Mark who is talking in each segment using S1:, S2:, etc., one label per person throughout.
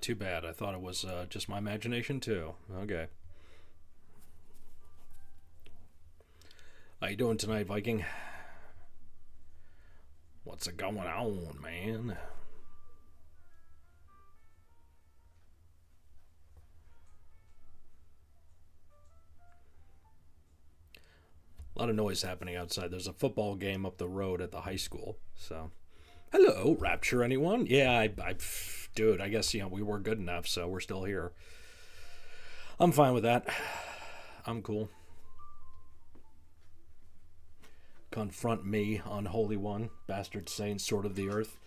S1: Too bad. I thought it was just my imagination too. Okay. How you doing tonight, Viking? What's going on, man? A lot of noise happening outside. There's a football game up the road at the high school. So, hello, Rapture, anyone? Yeah, dude, I guess, we were good enough, so we're still here. I'm fine with that. I'm cool. Confront me, unholy one, bastard saint, sword of the earth.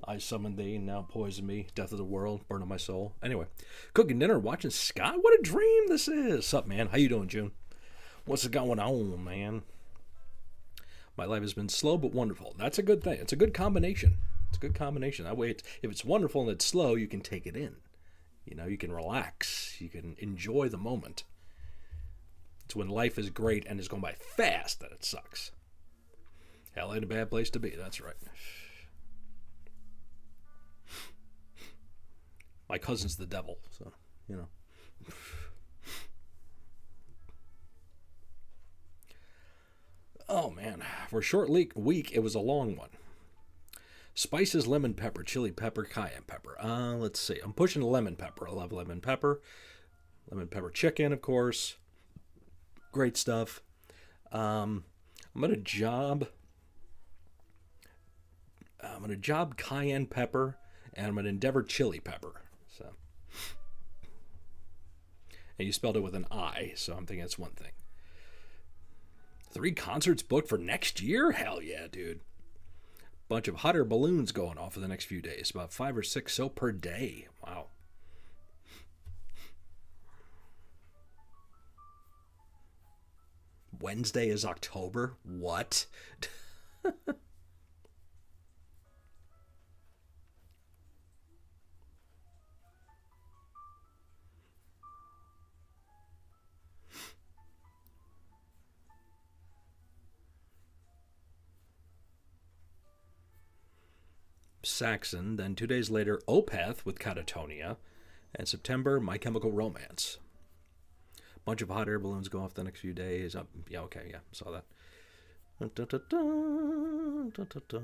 S1: I summon thee, now poison me, death of the world, burn of my soul. Anyway, cooking dinner, watching Sky. What a dream this is. Sup, man? How you doing, June? What's going on, man? My life has been slow but wonderful. That's a good thing. It's a good combination. It's a good combination. That way, if it's wonderful and it's slow, you can take it in. You can relax. You can enjoy the moment. It's when life is great and is going by fast that it sucks. Hell ain't a bad place to be. That's right. My cousin's the devil, so, you know. Oh, man. For a short week, it was a long one. Spices, lemon pepper, chili pepper, cayenne pepper. Let's see. I'm pushing lemon pepper. I love lemon pepper. Lemon pepper chicken, of course. Great stuff. I'm gonna job. I'm gonna job cayenne pepper, and I'm gonna endeavor chili pepper. So, and you spelled it with an I, so I'm thinking that's one thing. 3 concerts booked for next year? Hell yeah, dude. Bunch of hot air balloons going off for the next few days. About 5 or 6 so per day. Wow. Wednesday is October? What? Saxon. Then 2 days later, Opeth with Catatonia. And September, My Chemical Romance. Bunch of hot air balloons go off the next few days. Yeah, okay, yeah, saw that. Da, da, da, da, da,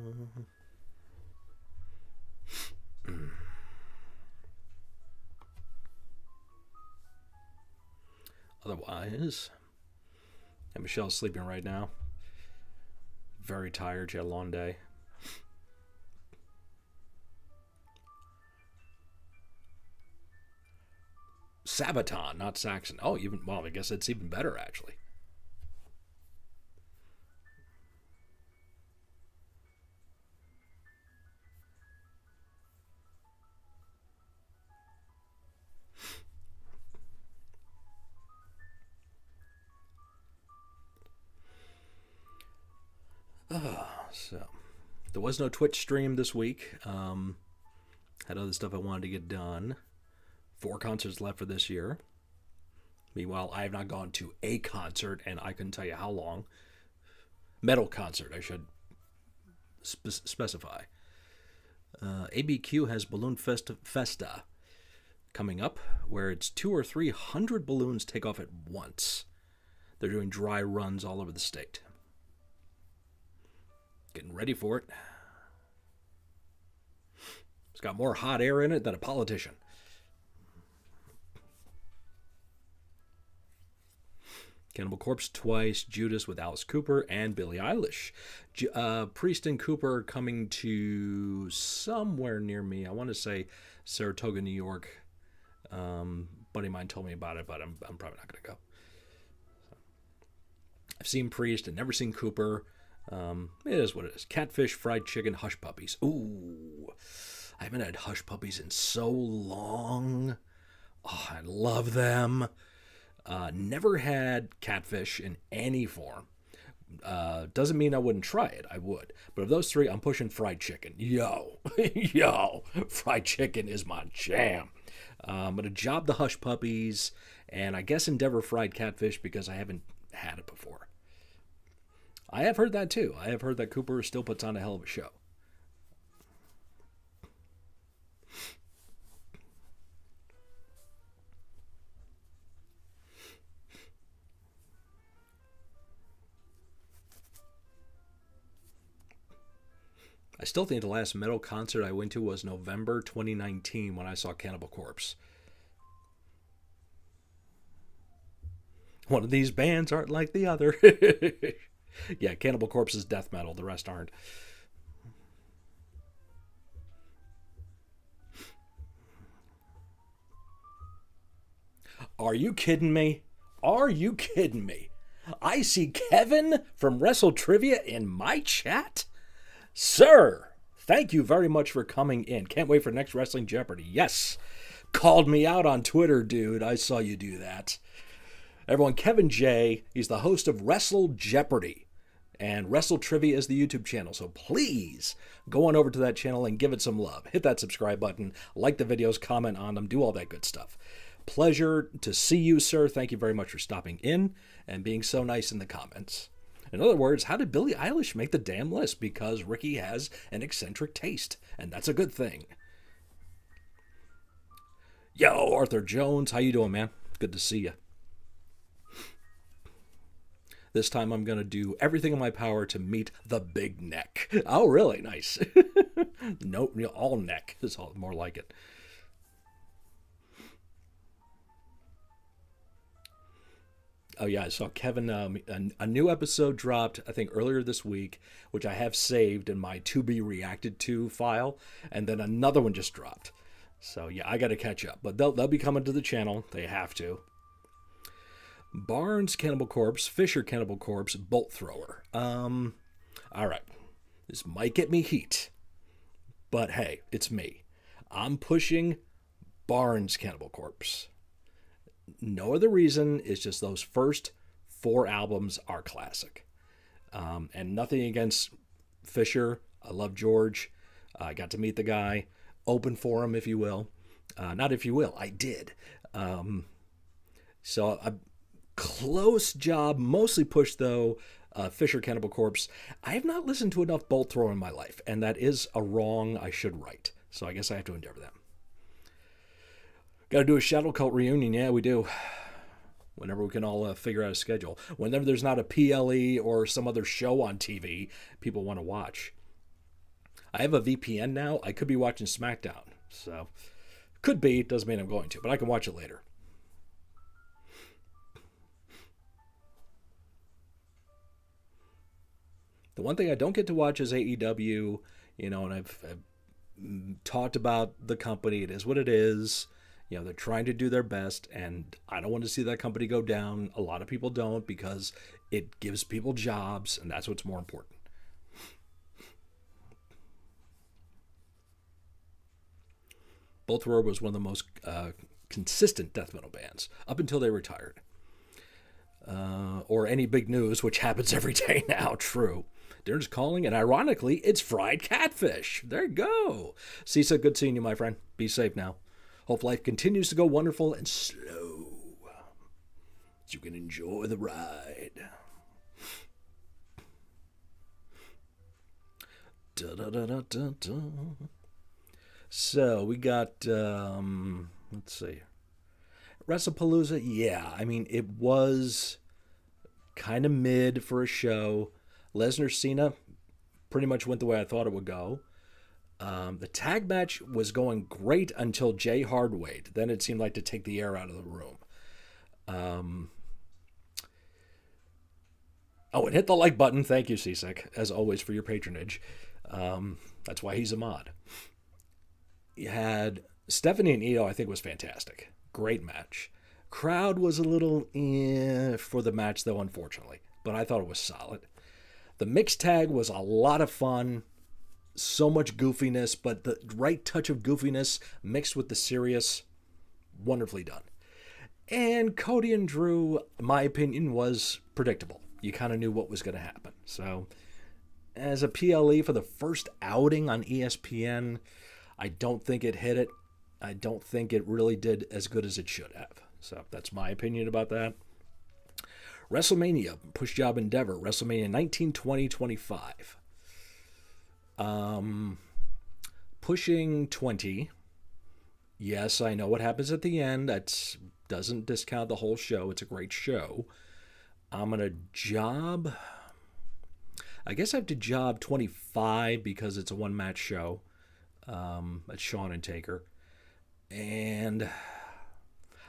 S1: Otherwise, and Michelle's sleeping right now. Very tired. She had a long day. Sabaton, not Saxon. Oh, I guess it's even better actually. So there was no Twitch stream this week. Had other stuff I wanted to get done. 4 concerts left for this year. Meanwhile, I have not gone to a concert, and I couldn't tell you how long. Metal concert, I should specify. ABQ has Balloon Festa coming up, where it's 200 or 300 balloons take off at once. They're doing dry runs all over the state. Getting ready for it. It's got more hot air in it than a politician. Cannibal Corpse twice, Judas with Alice Cooper, and Billie Eilish. Priest and Cooper coming to somewhere near me. I want to say Saratoga, New York. Buddy of mine told me about it, but I'm probably not going to go. So, I've seen Priest and never seen Cooper. It is what it is. Catfish, fried chicken, hush puppies. Ooh, I haven't had hush puppies in so long. Oh, I love them. Never had catfish in any form. Doesn't mean I wouldn't try it. I would. But of those 3, I'm pushing fried chicken. Yo, yo, fried chicken is my jam. I'm going to job the hush puppies and I guess endeavor fried catfish because I haven't had it before. I have heard that too. I have heard that Cooper still puts on a hell of a show. I still think the last metal concert I went to was November 2019 when I saw Cannibal Corpse. One of these bands aren't like the other. Yeah, Cannibal Corpse is death metal, the rest aren't. Are you kidding me? Are you kidding me? I see Kevin from Wrestle Trivia in my chat? Sir, thank you very much for coming in. Can't wait for next Wrestling Jeopardy. Yes. Called me out on Twitter, dude. I saw you do that. Everyone, Kevin J. He's the host of Wrestle Jeopardy. And Wrestle Trivia is the YouTube channel. So please go on over to that channel and give it some love. Hit that subscribe button, like the videos, comment on them, do all that good stuff. Pleasure to see you, sir. Thank you very much for stopping in and being so nice in the comments. In other words, how did Billie Eilish make the damn list? Because Ricky has an eccentric taste, and that's a good thing. Yo, Arthur Jones, how you doing, man? Good to see you. This time I'm going to do everything in my power to meet the big neck. Oh, really? Nice. Nope, all neck is all more like it. Oh, yeah, I saw Kevin, a new episode dropped, I think, earlier this week, which I have saved in my to be reacted to file, and then another one just dropped. So, yeah, I got to catch up. But they'll be coming to the channel. They have to. Barnes Cannibal Corpse, Fisher Cannibal Corpse, Bolt Thrower. All right. This might get me heat. But, hey, it's me. I'm pushing Barnes Cannibal Corpse. No other reason. It's just those first 4 albums are classic. And nothing against Fisher. I love George. I got to meet the guy. Open for him, if you will. Not if you will. I did. So a close job. Mostly pushed, though. Fisher Cannibal Corpse. I have not listened to enough Bolt Thrower in my life. And that is a wrong I should right. So I guess I have to endeavor that. Got to do a Shadow Cult reunion. Yeah, we do. Whenever we can all figure out a schedule. Whenever there's not a PLE or some other show on TV people want to watch. I have a VPN now. I could be watching SmackDown. So, could be. Doesn't mean I'm going to. But I can watch it later. The one thing I don't get to watch is AEW. You know, and I've talked about the company. It is what it is. You know, they're trying to do their best, and I don't want to see that company go down. A lot of people don't because it gives people jobs, and that's what's more important. Bolt Thrower was one of the most consistent death metal bands up until they retired. Or any big news, which happens every day now. True. Darren's calling, and ironically, it's fried catfish. There you go. Cisa, good seeing you, my friend. Be safe now. Hope life continues to go wonderful and slow, so you can enjoy the ride. Da, da, da, da, da, da. So we got, let's see, WrestlePalooza. Yeah, I mean, it was kind of mid for a show. Lesnar Cena pretty much went the way I thought it would go. The tag match was going great until Jay Hardway. Then it seemed like to take the air out of the room. Oh, and hit the like button. Thank you, Cisic, as always, for your patronage. That's why he's a mod. You had Stephanie and Io, I think, was fantastic. Great match. Crowd was a little for the match, though, unfortunately. But I thought it was solid. The mixed tag was a lot of fun. So much goofiness, but the right touch of goofiness mixed with the serious, wonderfully done. And Cody and Drew, my opinion, was predictable. You kind of knew what was going to happen. So, as a PLE for the first outing on ESPN, I don't think it hit it. I don't think it really did as good as it should have. So, that's my opinion about that. WrestleMania, push job endeavor, WrestleMania 19, 20, 25. Pushing 20. Yes, I know what happens at the end. That doesn't discount the whole show. It's a great show. I'm going to job. I guess I have to job 25 because it's a one match show. It's Shawn and Taker. And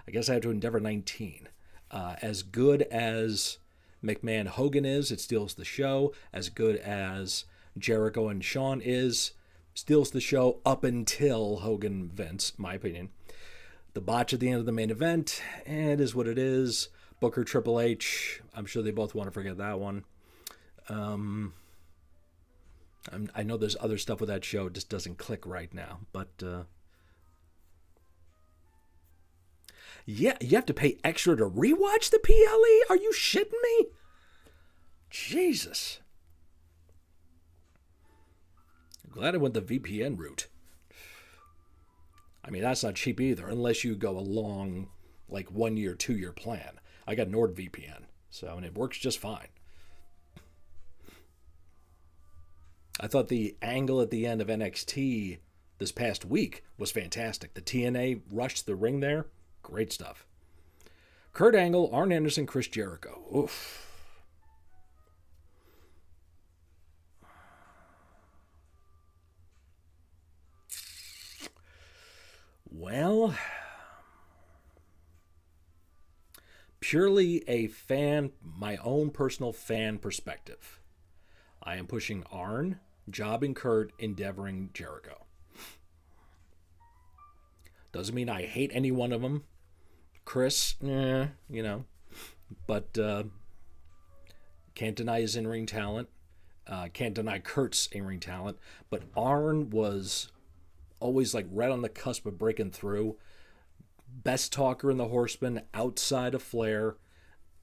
S1: I guess I have to Endeavor 19. As good as McMahon Hogan is, it steals the show. As good as Jericho and Shawn is, steals the show up until Hogan Vince, my opinion. The botch at the end of the main event, it is what it is. Booker Triple H, I'm sure they both want to forget that one. I know there's other stuff with that show, it just doesn't click right now. But yeah, you have to pay extra to rewatch the PLE? Are you shitting me? Jesus. I'm glad I went the VPN route. I mean, that's not cheap either, unless you go a long, like 1 year, 2 year plan. I got NordVPN, and it works just fine. I thought the angle at the end of NXT this past week was fantastic. The TNA rushed the ring there. Great stuff. Kurt Angle, Arn Anderson, Chris Jericho. Oof. Well, purely a fan, my own personal fan perspective, I am pushing Arn, jobbing Kurt, endeavoring Jericho. Doesn't mean I hate any one of them. Chris, but can't deny his in-ring talent. Can't deny Kurt's in-ring talent. But Arn was always like right on the cusp of breaking through. Best talker in the Horsemen outside of Flair.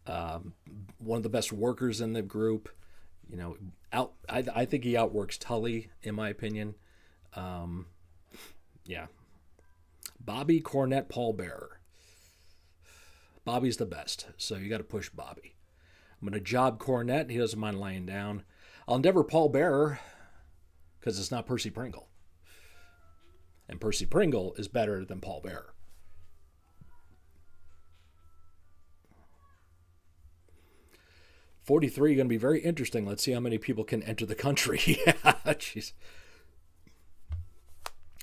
S1: One of the best workers in the group. I think he outworks Tully, in my opinion. Yeah. Bobby, Cornette, Paul Bearer. Bobby's the best, so you got to push Bobby. I'm going to job Cornette. He doesn't mind laying down. I'll endeavor Paul Bearer because it's not Percy Pringle. And Percy Pringle is better than Paul Bearer. $43 going to be very interesting. Let's see how many people can enter the country. Yeah, jeez.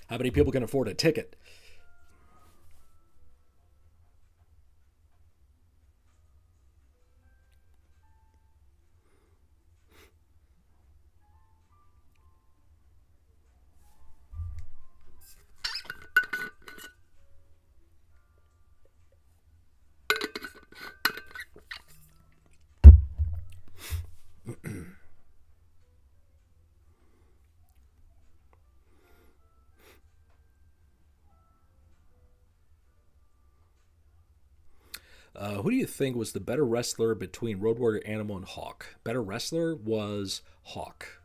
S1: How many people can afford a ticket? Who do you think was the better wrestler between Road Warrior Animal and Hawk? Better wrestler was Hawk.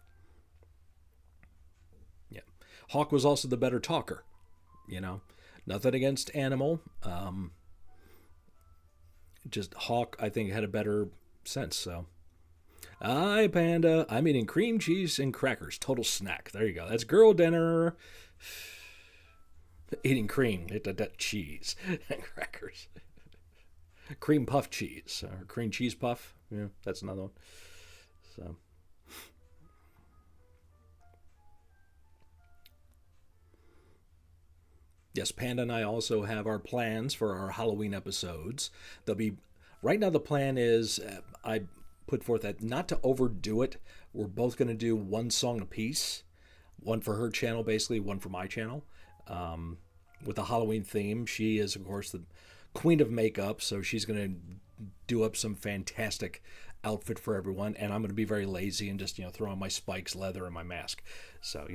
S1: Yeah. Hawk was also the better talker. Nothing against Animal. Just Hawk, I think, had a better sense. So, hi, Panda. I'm eating cream cheese and crackers. Total snack. There you go. That's girl dinner. Eating cream, cheese and crackers. Cream puff cheese or cream cheese puff. Yeah, that's another one. So, yes, Panda and I also have our plans for our Halloween episodes. They'll be right now. The plan is I put forth that not to overdo it. We're both going to do one song apiece, one for her channel, basically, one for my channel, with a Halloween theme. She is, of course, the queen of makeup, so she's going to do up some fantastic outfit for everyone, and I'm going to be very lazy and just throw on my spikes, leather, and my mask. So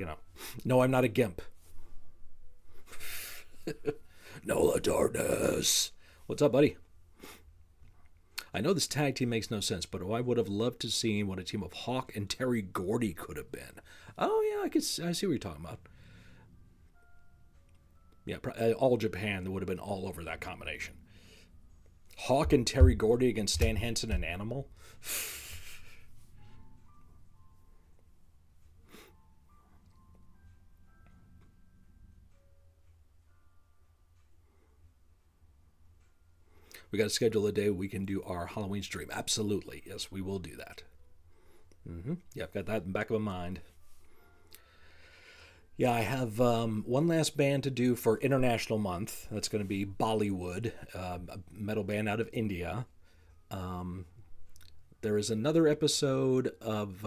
S1: no, I'm not a gimp. Nola Darkness, what's up, buddy? I know this tag team makes no sense, but I would have loved to see what a team of Hawk and Terry Gordy could have been. Oh yeah, I see what you're talking about. Yeah, all Japan, that would have been all over that combination. Hawk and Terry Gordy against Stan Hansen and Animal. We got to schedule a day we can do our Halloween stream. Absolutely. Yes, we will do that. Yeah, I've got that in the back of my mind. Yeah, I have one last band to do for International Month. That's going to be Bollywood, a metal band out of India. There is another episode of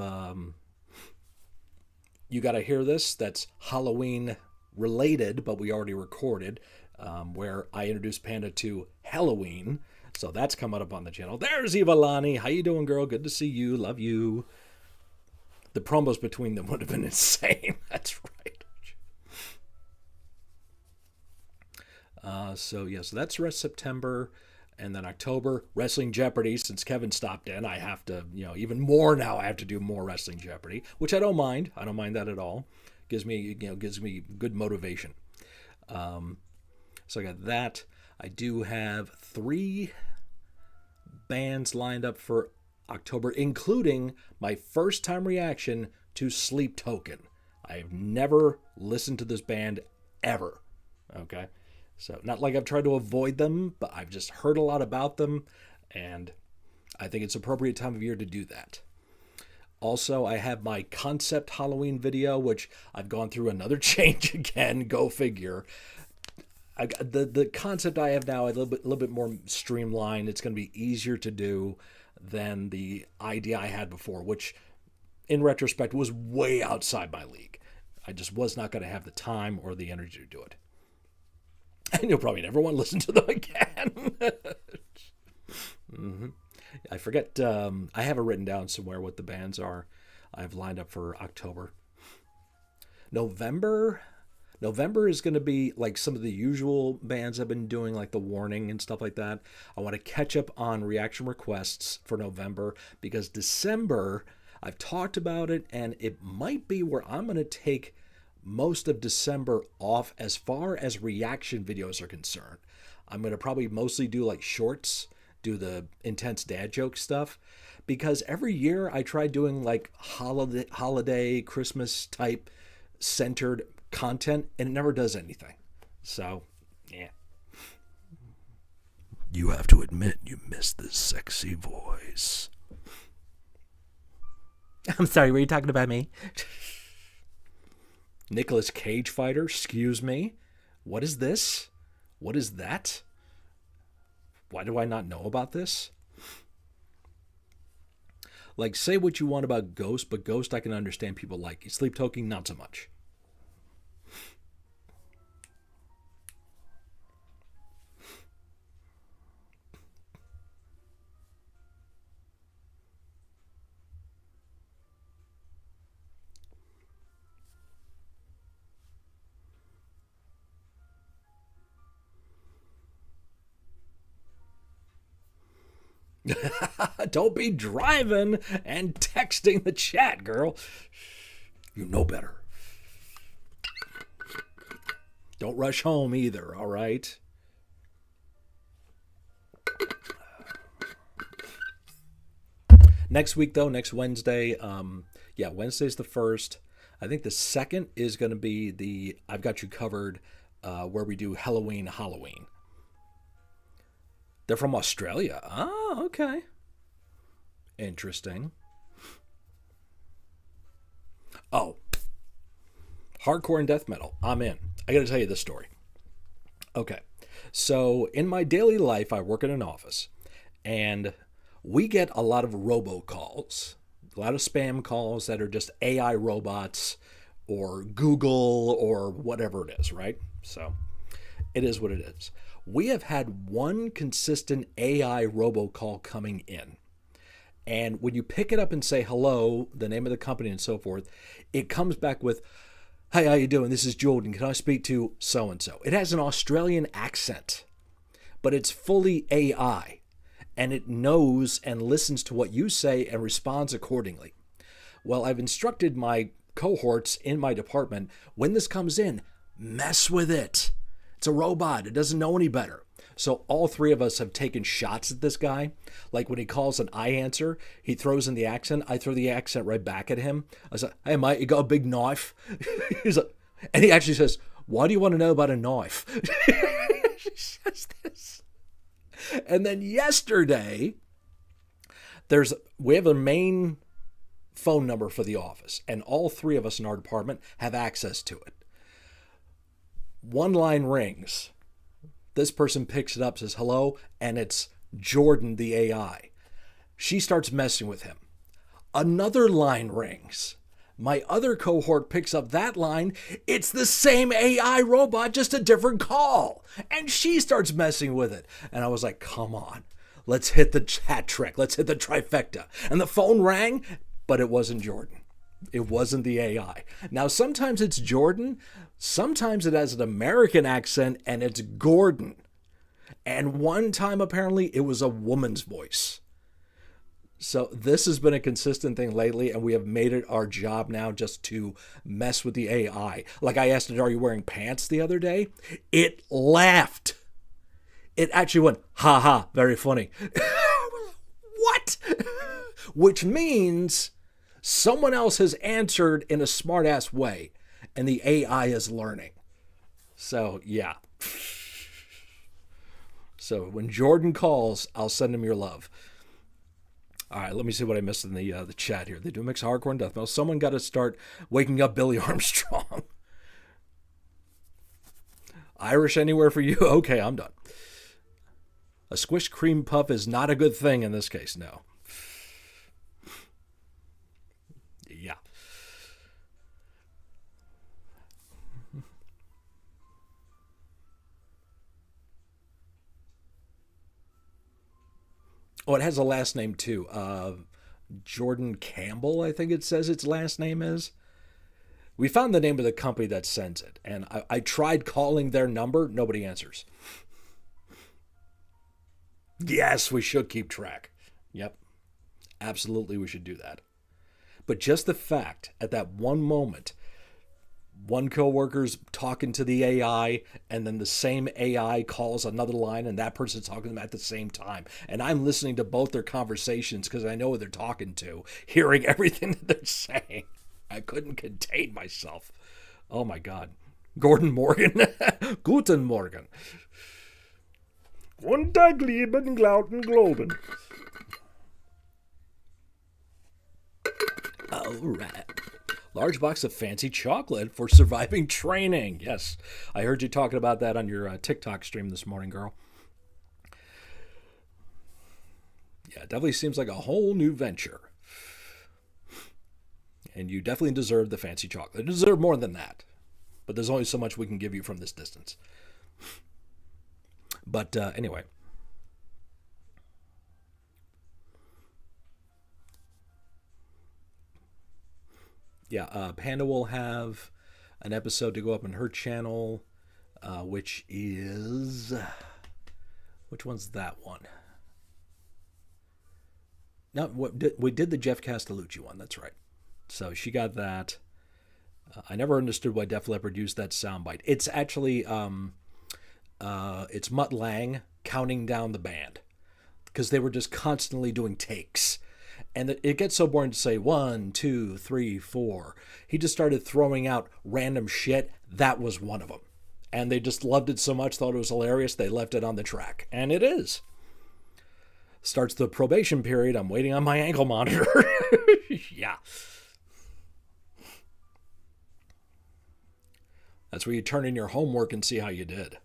S1: You Gotta Hear This that's Halloween related, but we already recorded, where I introduced Panda to Halloween. So that's coming up on the channel. There's Ivalani. How you doing, girl? Good to see you. Love you. The promos between them would have been insane. That's right. So that's the rest of September. And then October, Wrestling Jeopardy. Since Kevin stopped in, I have to, even more now. I have to do more Wrestling Jeopardy, which I don't mind. I don't mind that at all. Gives me good motivation. So I got that. I do have 3 bands lined up for October, including my first time reaction to Sleep Token. I've never listened to this band ever. Okay. So not like I've tried to avoid them, but I've just heard a lot about them, and I think it's appropriate time of year to do that. Also, I have my concept Halloween video, which I've gone through another change again. Go figure. The concept I have now a little bit more streamlined. It's going to be easier to do than the idea I had before, which in retrospect was way outside my league. I just was not going to have the time or the energy to do it. And you'll probably never want to listen to them again. I forget. I have it written down somewhere what the bands are I've lined up for October. November is going to be like some of the usual bands I've been doing, like The Warning and stuff like that. I want to catch up on reaction requests for November, because December, I've talked about it, and it might be where I'm going to take most of December off as far as reaction videos are concerned. I'm going to probably mostly do like shorts, do the intense dad joke stuff, because every year I try doing like holiday Christmas type centered content, and it never does anything. So, yeah. You have to admit you miss this sexy voice. I'm sorry, were you talking about me? Nicolas Cage fighter, excuse me. What is this? What is that? Why do I not know about this? Like, say what you want about Ghost, but Ghost I can understand people like. Sleep Token, not so much. Don't be driving and texting the chat, girl. You know better. Don't rush home either, all right? Next week, though, next Wednesday, Wednesday's the 1st. I think the 2nd is going to be the I've Got You Covered, where we do Halloween. They're from Australia. Oh, okay. Interesting. Oh. Hardcore and death metal. I'm in. I got to tell you this story. Okay. So in my daily life, I work in an office, and we get a lot of robocalls, a lot of spam calls that are just AI robots or Google or whatever it is, right? So it is what it is. We have had one consistent AI robocall coming in. And when you pick it up and say hello, the name of the company and so forth, it comes back with, "Hi, how you doing? This is Jordan. Can I speak to so-and-so?" It has an Australian accent, but it's fully AI. And it knows and listens to what you say and responds accordingly. Well, I've instructed my cohorts in my department, when this comes in, mess with it. It's a robot. It doesn't know any better. So all 3 of us have taken shots at this guy. Like when he calls an I answer, he throws in the accent. I throw the accent right back at him. I was like, "Hey, mate, you got a big knife?" He's like, and he actually says, "Why do you want to know about a knife?" He says this. And then yesterday, we have a main phone number for the office, and all three of us in our department have access to it. One line rings. This person picks it up, says hello, and it's Jordan, the AI. She starts messing with him. Another line rings. My other cohort picks up that line. It's the same AI robot, just a different call. And she starts messing with it. And I was like, come on, let's hit the hat trick. Let's hit the trifecta. And the phone rang, but it wasn't Jordan. It wasn't the AI. Now, sometimes it's Jordan. Sometimes it has an American accent, and it's Gordon. And one time, apparently, it was a woman's voice. So this has been a consistent thing lately, and we have made it our job now just to mess with the AI. Like I asked it, are you wearing pants the other day? It laughed. It actually went, ha ha, very funny. What? Which means someone else has answered in a smart-ass way, and the AI is learning. So, yeah. So when Jordan calls, I'll send him your love. All right, let me see what I missed in the chat here. They do mix hardcore and death metal. Someone got to start waking up Billy Armstrong. Irish anywhere for you? Okay, I'm done. A squished cream puff is not a good thing in this case, no. Yeah. Oh, it has a last name too. Jordan Campbell, I think it says its last name is. We found the name of the company that sends it, and I tried calling their number. Nobody answers. Yes, we should keep track. Yep. Absolutely, we should do that. But just the fact, at that one moment, one coworker's talking to the AI, and then the same AI calls another line, and that person's talking to them at the same time. And I'm listening to both their conversations because I know what they're talking to, hearing everything that they're saying. I couldn't contain myself. Oh my God. Gordon Morgan. Guten Morgen. Guten Tag, lieben Glauten Globen. All right. Large box of fancy chocolate for surviving training. Yes, I heard you talking about that on your TikTok stream this morning, girl. Yeah, it definitely seems like a whole new venture. And you definitely deserve the fancy chocolate. You deserve more than that. But there's only so much we can give you from this distance. But anyway. Yeah, Panda will have an episode to go up on her channel, which is... Which one's that one? No, we did the Jeff Castellucci one, that's right. So she got that. I never understood why Def Leppard used that soundbite. It's actually, it's Mutt Lange counting down the band. Because they were just constantly doing takes. And it gets so boring to say 1, 2, 3, 4. He just started throwing out random shit. That was one of them. And they just loved it so much, thought it was hilarious, they left it on the track. And it is. Starts the probation period. I'm waiting on my ankle monitor. Yeah. That's where you turn in your homework and see how you did.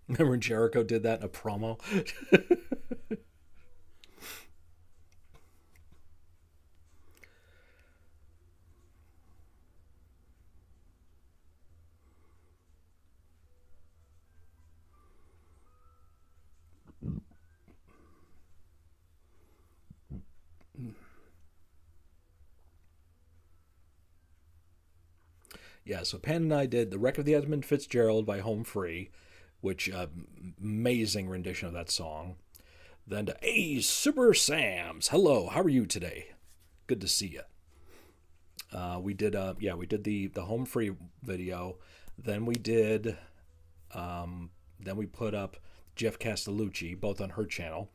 S1: Remember when Jericho did that in a promo? Yeah, so Pan and I did The Wreck of the Edmund Fitzgerald by Home Free, which amazing rendition of that song. Then to Hey Super Sams, hello, how are you today? Good to see you. We did the Home Free video. Then we put up Jeff Castellucci, both on her channel.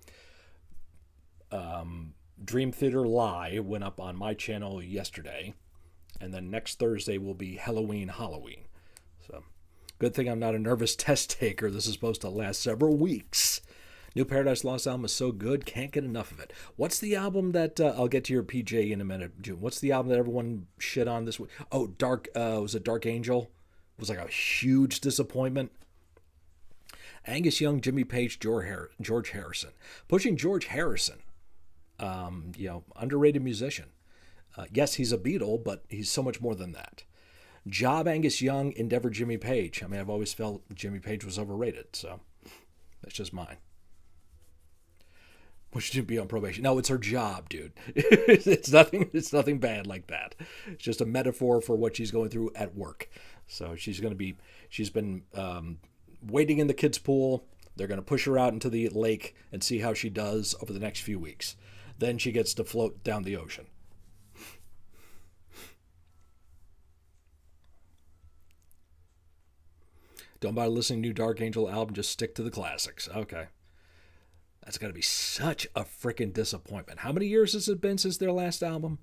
S1: Dream Theater Live went up on my channel yesterday. And then next Thursday will be Halloween. So good thing I'm not a nervous test taker. This is supposed to last several weeks. New Paradise Lost album is so good, can't get enough of it. What's the album that I'll get to your PJ in a minute, June? What's the album that everyone shit on this week? Oh, was it Dark Angel? It was like a huge disappointment. Angus Young, Jimmy Page, George Harrison. Pushing George Harrison, underrated musician. Yes, he's a Beatle, but he's so much more than that. Job Angus Young, Endeavor Jimmy Page. I mean, I've always felt Jimmy Page was overrated, so that's just mine. Well, she should be on probation. No, it's her job, dude. It's nothing bad like that. It's just a metaphor for what she's going through at work. So she's been waiting in the kids' pool. They're going to push her out into the lake and see how she does over the next few weeks. Then she gets to float down the ocean. Don't bother listening to new Dark Angel album. Just stick to the classics. Okay. That's got to be such a freaking disappointment. How many years has it been since their last album?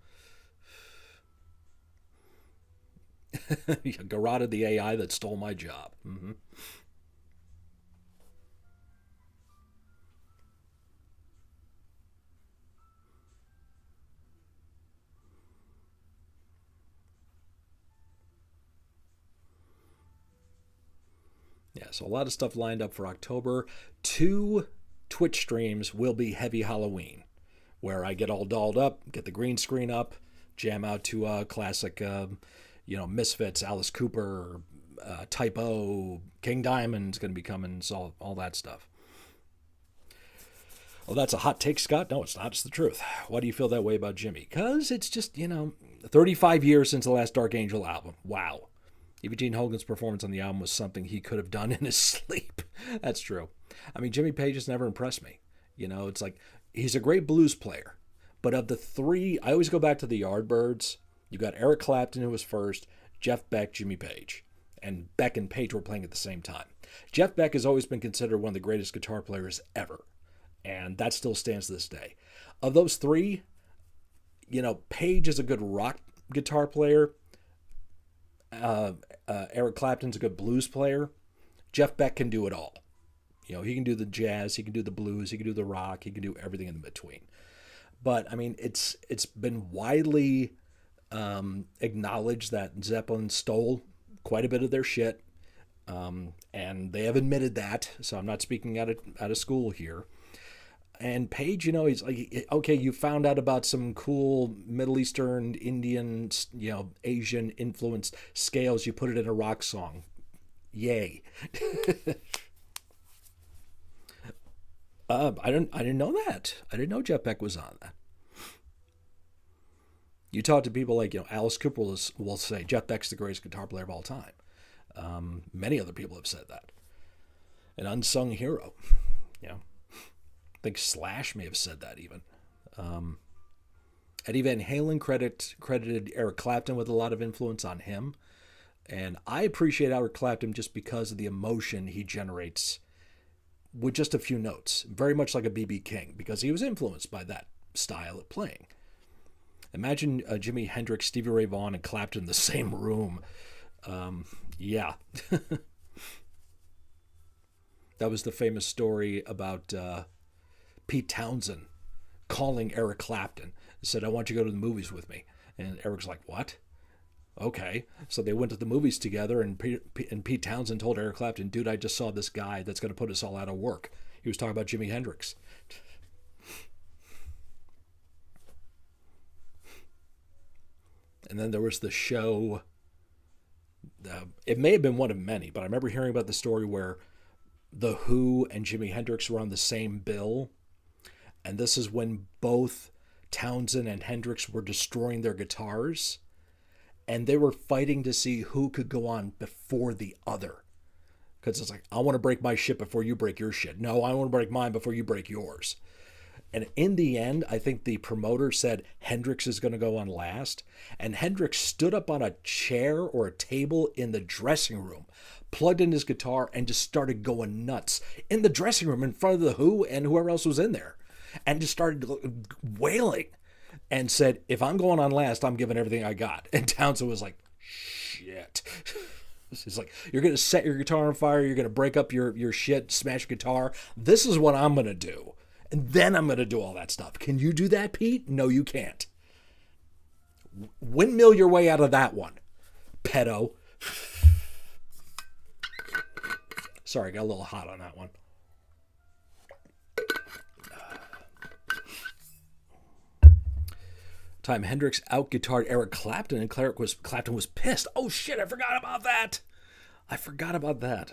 S1: Garroted the AI that stole my job. Mm-hmm. Yeah, so a lot of stuff lined up for October. 2 Twitch streams will be Heavy Halloween, where I get all dolled up, get the green screen up, jam out to classic, Misfits, Alice Cooper, Type O, King Diamond's going to be coming, so all that stuff. Well, that's a hot take, Scott. No, it's not. It's the truth. Why do you feel that way about Jimmy? Because it's just, 35 years since the last Dark Angel album. Wow. Even Gene Hogan's performance on the album was something he could have done in his sleep. That's true. I mean, Jimmy Page has never impressed me. It's like he's a great blues player. But of the 3, I always go back to the Yardbirds. You got Eric Clapton, who was first, Jeff Beck, Jimmy Page. And Beck and Page were playing at the same time. Jeff Beck has always been considered one of the greatest guitar players ever. And that still stands to this day. Of those 3, Page is a good rock guitar player. Eric Clapton's a good blues player. Jeff Beck can do it all. He can do the jazz, he can do the blues, he can do the rock, he can do everything in between. But I mean, it's been widely acknowledged that Zeppelin stole quite a bit of their shit, and they have admitted that. So I'm not speaking out of school here. And Page, he's like, okay, you found out about some cool Middle Eastern, Indian, Asian influenced scales. You put it in a rock song. Yay. I didn't know that. I didn't know Jeff Beck was on that. You talk to people like, Alice Cooper will say Jeff Beck's the greatest guitar player of all time. Many other people have said that. An unsung hero. I think Slash may have said that even. Eddie Van Halen credited Eric Clapton with a lot of influence on him. And I appreciate Eric Clapton just because of the emotion he generates with just a few notes. Very much like a B.B. King, because he was influenced by that style of playing. Imagine Jimi Hendrix, Stevie Ray Vaughan, and Clapton in the same room. Yeah. That was the famous story about Pete Townsend calling Eric Clapton. He said, I want you to go to the movies with me. And Eric's like, what? Okay. So they went to the movies together, and Pete Townsend told Eric Clapton, dude, I just saw this guy that's going to put us all out of work. He was talking about Jimi Hendrix. And then there was the show. It may have been one of many, but I remember hearing about the story where The Who and Jimi Hendrix were on the same bill. And this is when both Townsend and Hendrix were destroying their guitars. And they were fighting to see who could go on before the other. Because it's like, I want to break my shit before you break your shit. No, I want to break mine before you break yours. And in the end, I think the promoter said Hendrix is going to go on last. And Hendrix stood up on a chair or a table in the dressing room, plugged in his guitar, and just started going nuts in the dressing room in front of The Who and whoever else was in there. And just started wailing. and said, if I'm going on last, I'm giving everything I got. And Townsend was like, shit. He's like, you're going to set your guitar on fire. You're going to break up your shit, smash your guitar. This is what I'm going to do. And then I'm going to do all that stuff. Can you do that, Pete? No, you can't. Windmill your way out of that one, pedo. Sorry, I got a little hot on that one. Time Hendrix out-guitared Eric Clapton, and Clapton was pissed. Oh shit, I forgot about that.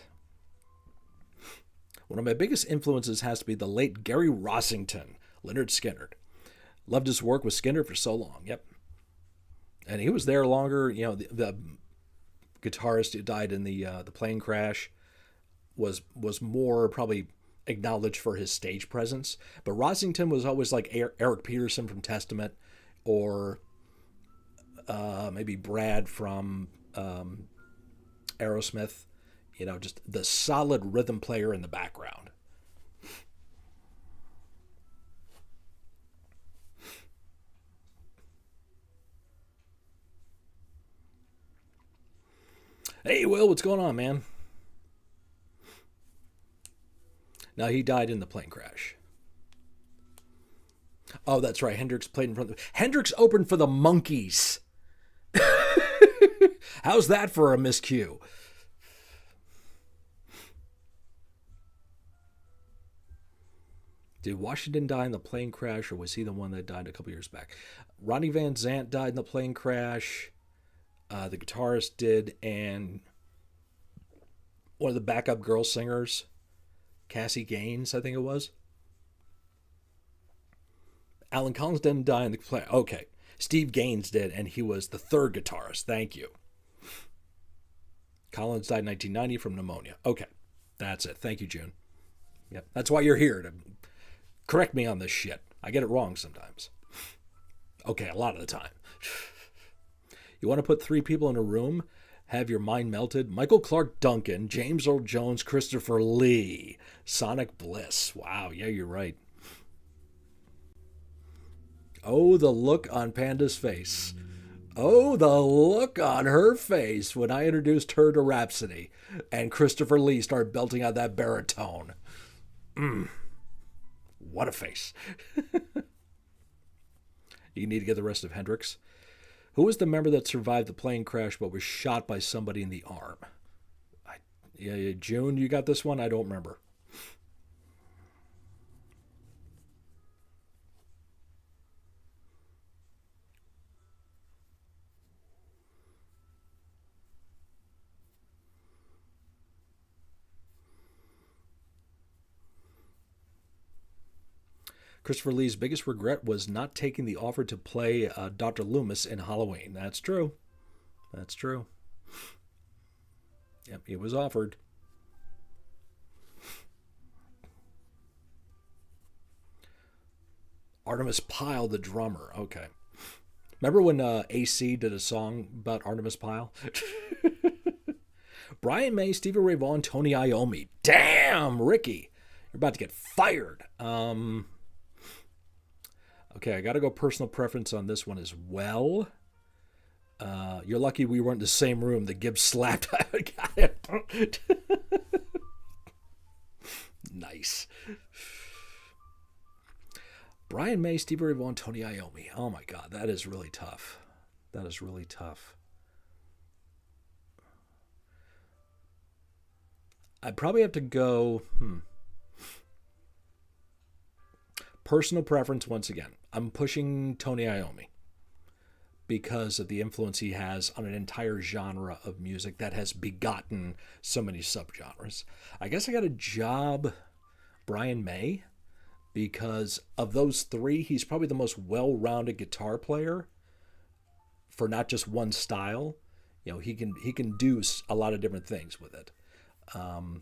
S1: One of my biggest influences has to be the late Gary Rossington, Lynyrd Skynyrd. Loved his work with Skynyrd for so long. Yep. And he was there longer. You know, the guitarist who died in the plane crash was more probably acknowledged for his stage presence. But Rossington was always like Eric Peterson from Testament, or maybe Brad from Aerosmith. You know, just the solid rhythm player in the background. Hey, Will, what's going on, man? Now, he died in the plane crash. Oh, that's right. Hendrix played in front of Hendrix opened for the Monkees. How's that for a miscue? Did Washington die in the plane crash, or was he the one that died a couple years back? Ronnie Van Zant died in the plane crash. The guitarist did, and one of the backup girl singers, Cassie Gaines, I think it was. Alan Collins didn't die in the plane. Okay. Steve Gaines did, and he was the third guitarist. Thank you. Collins died in 1990 from pneumonia. Okay. That's it. Thank you, June. Yep. That's why you're here, to correct me on this shit. I get it wrong sometimes. Okay, a lot of the time. You want to put 3 people in a room, have your mind melted? Michael Clark Duncan, James Earl Jones, Christopher Lee, Sonic Bliss. Wow, yeah, you're right. Oh, the look on Panda's face. Oh, the look on her face when I introduced her to Rhapsody and Christopher Lee started belting out that baritone. What a face. You need to get the rest of Hendrix. Who was the member that survived the plane crash but was shot by somebody in the arm? Yeah, June, you got this one? I don't remember. Christopher Lee's biggest regret was not taking the offer to play Dr. Loomis in Halloween. That's true. That's true. Yep, it was offered. Artemis Pyle, the drummer. Okay. Remember when AC did a song about Artemis Pyle? Brian May, Stevie Ray Vaughan, Tony Iommi. Damn, Ricky. You're about to get fired. Okay, I got to go personal preference on this one as well. You're lucky we weren't in the same room. The Gibbs slapped. Got it. Nice. Brian May, Stevie Ray Vaughan, Tony Iommi. Oh my God, that is really tough. That is really tough. I'd probably have to go... Personal preference, once again. I'm pushing Tony Iommi because of the influence he has on an entire genre of music that has begotten so many subgenres. I guess I got to job Brian May because of those 3, he's probably the most well-rounded guitar player for not just one style. You know, he can do a lot of different things with it. And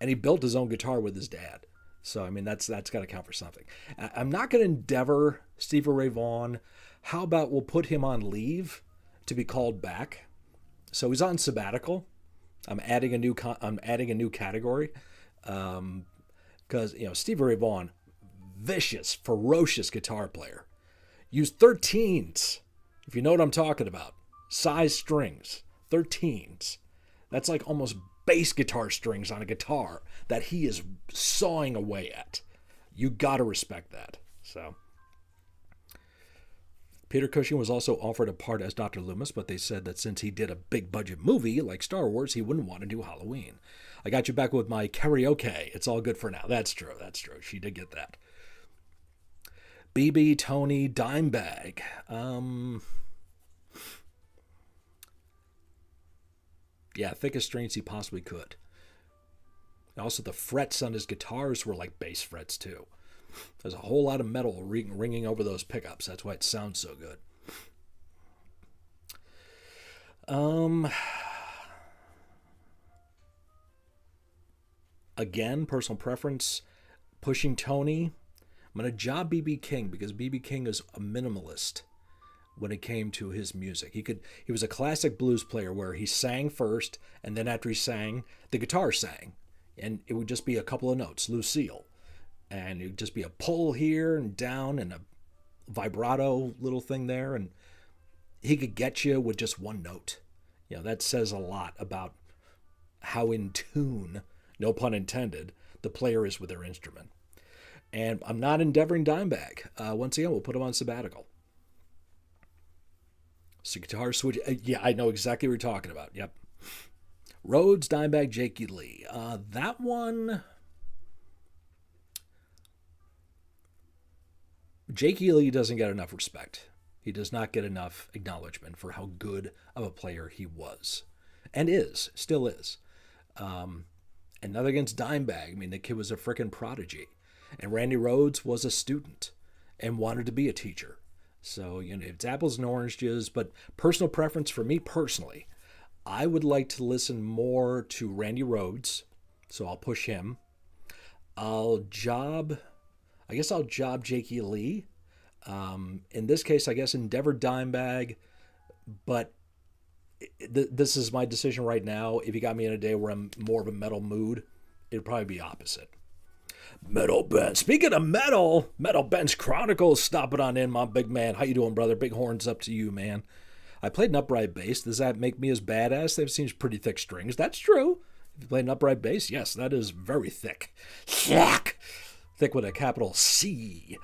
S1: he built his own guitar with his dad. So, I mean, that's got to count for something. I'm not going to endeavor Stevie Ray Vaughan. How about we'll put him on leave to be called back? So he's on sabbatical. I'm adding a new category because Stevie Ray Vaughan, vicious, ferocious guitar player. Use 13s, if you know what I'm talking about. Size strings, 13s. That's like almost bass guitar strings on a guitar that he is sawing away at. You got to respect that. So Peter Cushing was also offered a part as Dr. Loomis, but they said that since he did a big budget movie like Star Wars, he wouldn't want to do Halloween. I got you back with my karaoke. It's all good for now. That's true. That's true. She did get that. BB Tony Dimebag. Yeah, thickest strings he possibly could. And also, the frets on his guitars were like bass frets, too. There's a whole lot of metal ringing over those pickups. That's why it sounds so good. Again, personal preference, pushing Tony. I'm going to job B.B. King because B.B. King is a minimalist when it came to his music. He was a classic blues player where he sang first, and then after he sang, the guitar sang. And it would just be a couple of notes, Lucille. And it would just be a pull here and down and a vibrato little thing there. And he could get you with just one note. You know, that says a lot about how in tune, no pun intended, the player is with their instrument. And I'm not endeavoring Dimebag. Once again, we'll put him on sabbatical. So guitar switch. Yeah, I know exactly what you're talking about. Yep. Rhodes, Dimebag, Jakey Lee. That one... Jakey Lee doesn't get enough respect. He does not get enough acknowledgement for how good of a player he was. And still is. And nothing against Dimebag. I mean, the kid was a freaking prodigy. And Randy Rhoads was a student and wanted to be a teacher. So, you know, it's apples and oranges, but personal preference for me personally, I would like to listen more to Randy Rhoads, so I'll push him. I'll job Jakey Lee. In this case, I guess Endeavor Dimebag, but this is my decision right now. If you got me in a day where I'm more of a metal mood, it'd probably be opposite. Metal Ben. Speaking of metal, Metal Ben's Chronicles stopping on in, my big man. How you doing, brother? Big horns up to you, man. I played an upright bass. Does that make me as badass? That seems pretty thick strings. That's true. If you play an upright bass, yes, that is very thick. Thick. Thick with a capital C.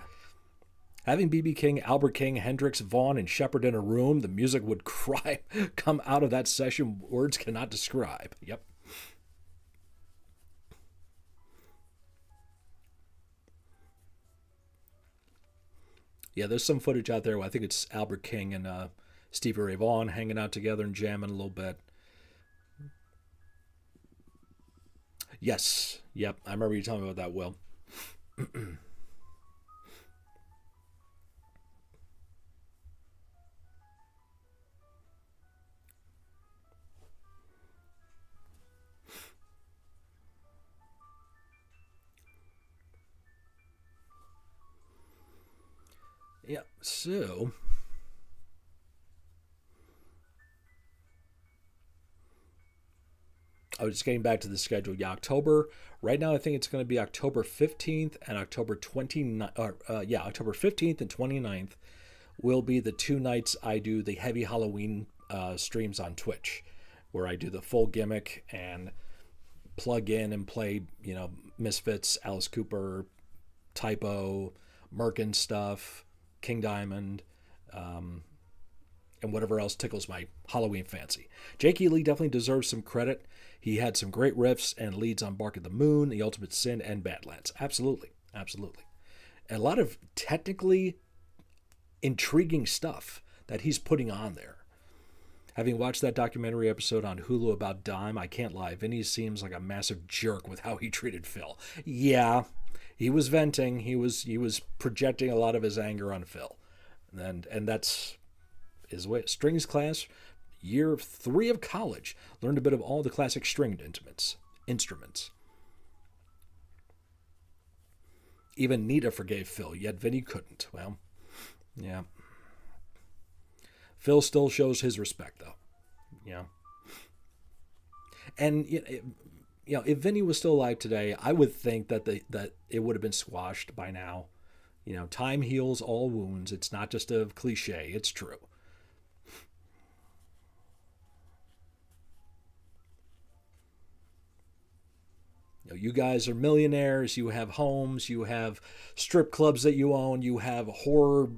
S1: Having B.B. King, Albert King, Hendrix, Vaughan, and Shepard in a room, the music would come out of that session words cannot describe. Yep. Yeah, there's some footage out there where I think it's Albert King and Stevie Ray Vaughan hanging out together and jamming a little bit. Yes. Yep. I remember you telling me about that, Will. Yeah, so I was just getting back to the schedule. Yeah, October. Right now, I think it's going to be October 15th and October 29th. October 15th and 29th will be the two nights I do the heavy Halloween streams on Twitch, where I do the full gimmick and plug in and play, you know, Misfits, Alice Cooper, Typo, Merkin stuff, King Diamond, and whatever else tickles my Halloween fancy. Jakey Lee definitely deserves some credit. He had some great riffs and leads on Bark at the Moon, The Ultimate Sin, and Badlands. Absolutely. Absolutely. And a lot of technically intriguing stuff that he's putting on there. Having watched that documentary episode on Hulu about Dime, I can't lie. Vinny seems like a massive jerk with how he treated Phil. Yeah, he was venting. He was projecting a lot of his anger on Phil. And that's his way. Strings class, year 3 of college. Learned a bit of all the classic stringed instruments. Even Nita forgave Phil, yet Vinny couldn't. Well, yeah. Phil still shows his respect, though. Yeah. And, you know, if Vinny was still alive today, I would think that it would have been squashed by now. Time heals all wounds. It's not just a cliche, it's true. You guys are millionaires, you have homes, you have strip clubs that you own, you have horror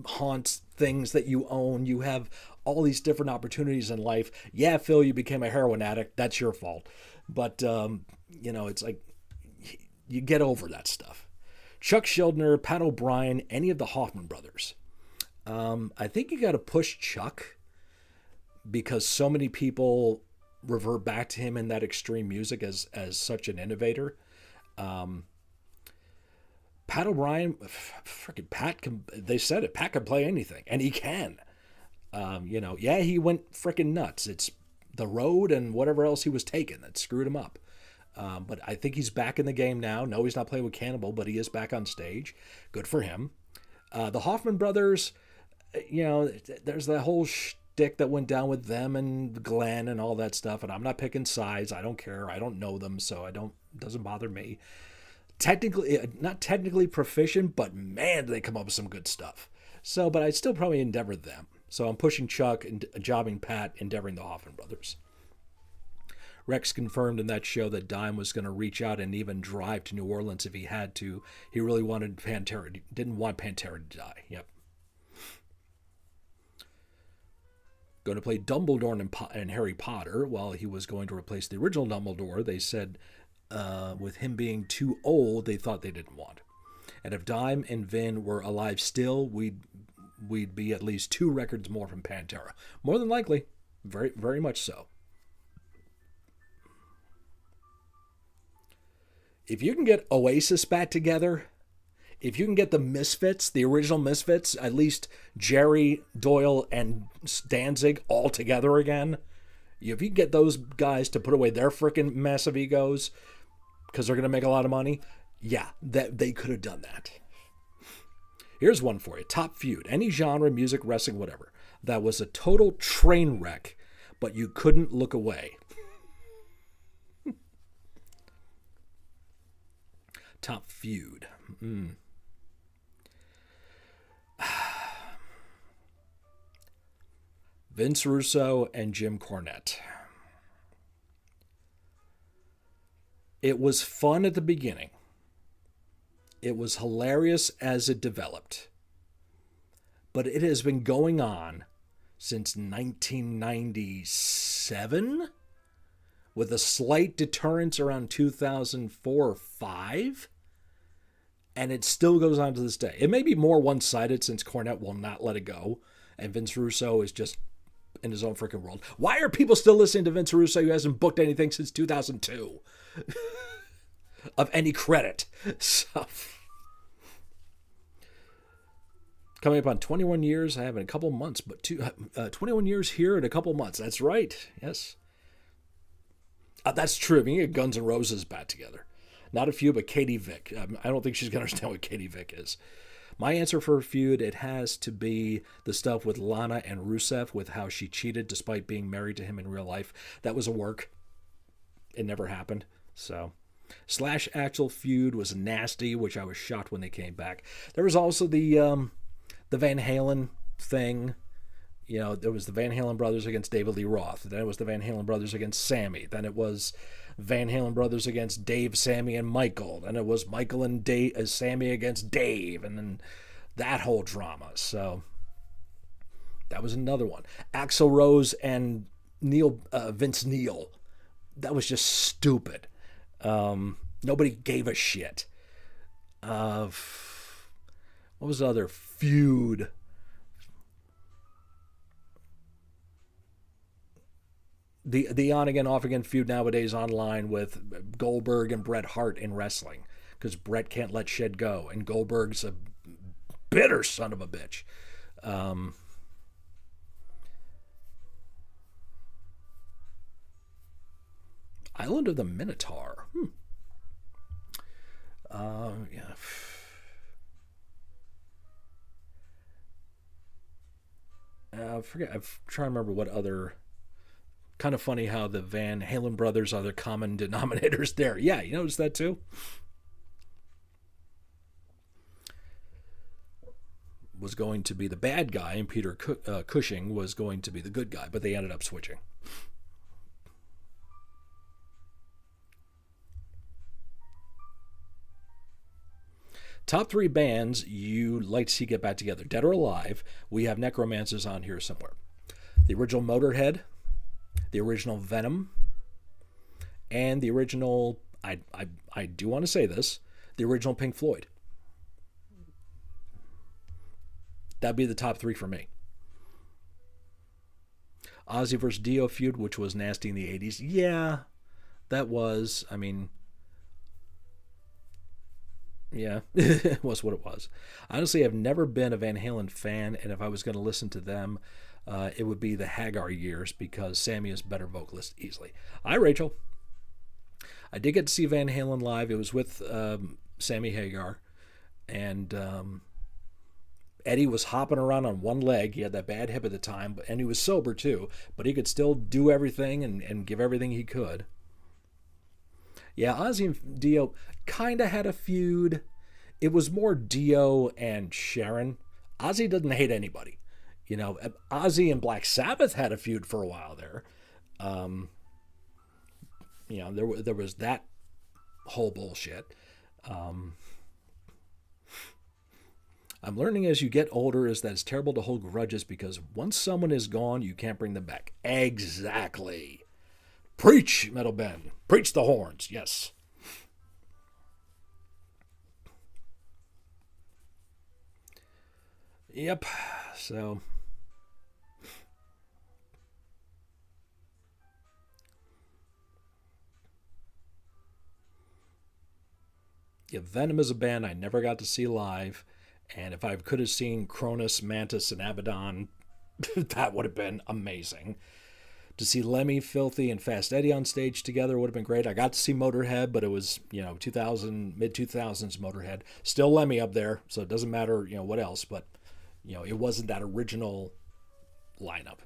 S1: haunts things that you own, you have all these different opportunities in life. Yeah, Phil, you became a heroin addict. That's your fault. But, it's like you get over that stuff. Chuck Schuldiner, Pat O'Brien, any of the Hoffman brothers. I think you got to push Chuck because so many people revert back to him in that extreme music as such an innovator. Pat O'Brien, freaking Pat can. They said it. Pat can play anything, and he can. Yeah, he went freaking nuts. It's the road and whatever else he was taking that screwed him up. But I think he's back in the game now. No, he's not playing with Cannibal, but he is back on stage. Good for him. The Hoffman brothers, there's that whole shtick that went down with them and Glenn and all that stuff. And I'm not picking sides. I don't care. I don't know them, so it doesn't bother me. Not technically proficient, but man, do they come up with some good stuff. So, but I'd still probably endeavor them. So I'm pushing Chuck and jobbing Pat, endeavoring the Hoffman brothers. Rex confirmed in that show that Dime was going to reach out and even drive to New Orleans if he had to. He really wanted Pantera. Didn't want Pantera to die. Yep. Going to play Dumbledore in Harry Potter. While he was going to replace the original Dumbledore, they said with him being too old, they thought they didn't want. And if Dime and Vin were alive still, we'd be at least 2 records more from Pantera. More than likely. Very, very much so. If you can get Oasis back together, if you can get the Misfits, the original Misfits, at least Jerry, Doyle, and Danzig all together again, if you can get those guys to put away their freaking massive egos because they're going to make a lot of money, yeah, they could have done that. Here's one for you. Top feud. Any genre, music, wrestling, whatever. That was a total train wreck, but you couldn't look away. Top feud. Vince Russo and Jim Cornette. It was fun at the beginning. It was hilarious as it developed. But it has been going on since 1997, with a slight deterrence around 2004 or 5. And it still goes on to this day. It may be more one-sided since Cornette will not let it go. And Vince Russo is just in his own freaking world. Why are people still listening to Vince Russo who hasn't booked anything since 2002? Of any credit. So, coming up on 21 years. I have in a couple months, but 21 years here in a couple months. That's right. Yes. That's true. We can get Guns N' Roses back together. Not a few, but Katie Vick. I don't think she's going to understand what Katie Vick is. My answer for a feud, it has to be the stuff with Lana and Rusev, with how she cheated despite being married to him in real life. That was a work. It never happened. So, Slash actual feud was nasty, which I was shocked when they came back. There was also the Van Halen thing. There was the Van Halen brothers against David Lee Roth. Then it was the Van Halen brothers against Sammy. Then it was Van Halen brothers against Dave, Sammy, and Michael. Then it was Michael and Sammy against Dave. And then that whole drama. So that was another one. Axl Rose and Vince Neil. That was just stupid. Nobody gave a shit. What was the other feud? The on again, off again feud nowadays online with Goldberg and Bret Hart in wrestling, because Bret can't let shit go, and Goldberg's a bitter son of a bitch. Island of the Minotaur. Yeah. I forget. I'm trying to remember what other. Kind of funny how the Van Halen brothers are the common denominators there. Yeah, you notice that too? was going to be the bad guy, and Peter Cushing was going to be the good guy, but they ended up switching. Top 3 bands you'd like to see get back together. Dead or alive, we have Necromancers on here somewhere. The original Motorhead, the original Venom, and the original, I do want to say this, the original Pink Floyd. That'd be the top 3 for me. Ozzy versus Dio feud, which was nasty in the 80s. Yeah, that was, I mean, yeah, it was what it was. Honestly, I've never been a Van Halen fan, and if I was going to listen to them, it would be the Hagar years because Sammy is a better vocalist easily. Hi, Rachel. I did get to see Van Halen live. It was with Sammy Hagar, and Eddie was hopping around on one leg. He had that bad hip at the time, and he was sober too, but he could still do everything and give everything he could. Yeah, Ozzy and Dio kind of had a feud. It was more Dio and Sharon. Ozzy doesn't hate anybody. You know, Ozzy and Black Sabbath had a feud for a while there. You know, there was that whole bullshit. I'm learning as you get older is that it's terrible to hold grudges because once someone is gone, you can't bring them back. Exactly. Preach, Metal Ben. Preach the horns. Yes. Yep. So. Yeah, Venom is a band I never got to see live. And if I could have seen Cronus, Mantis, and Abaddon, that would have been amazing. To see Lemmy, Filthy, and Fast Eddie on stage together would have been great. I got to see Motorhead, but it was, you know, 2000, mid-2000s Motorhead. Still Lemmy up there, so it doesn't matter, you know, what else. But, you know, it wasn't that original lineup.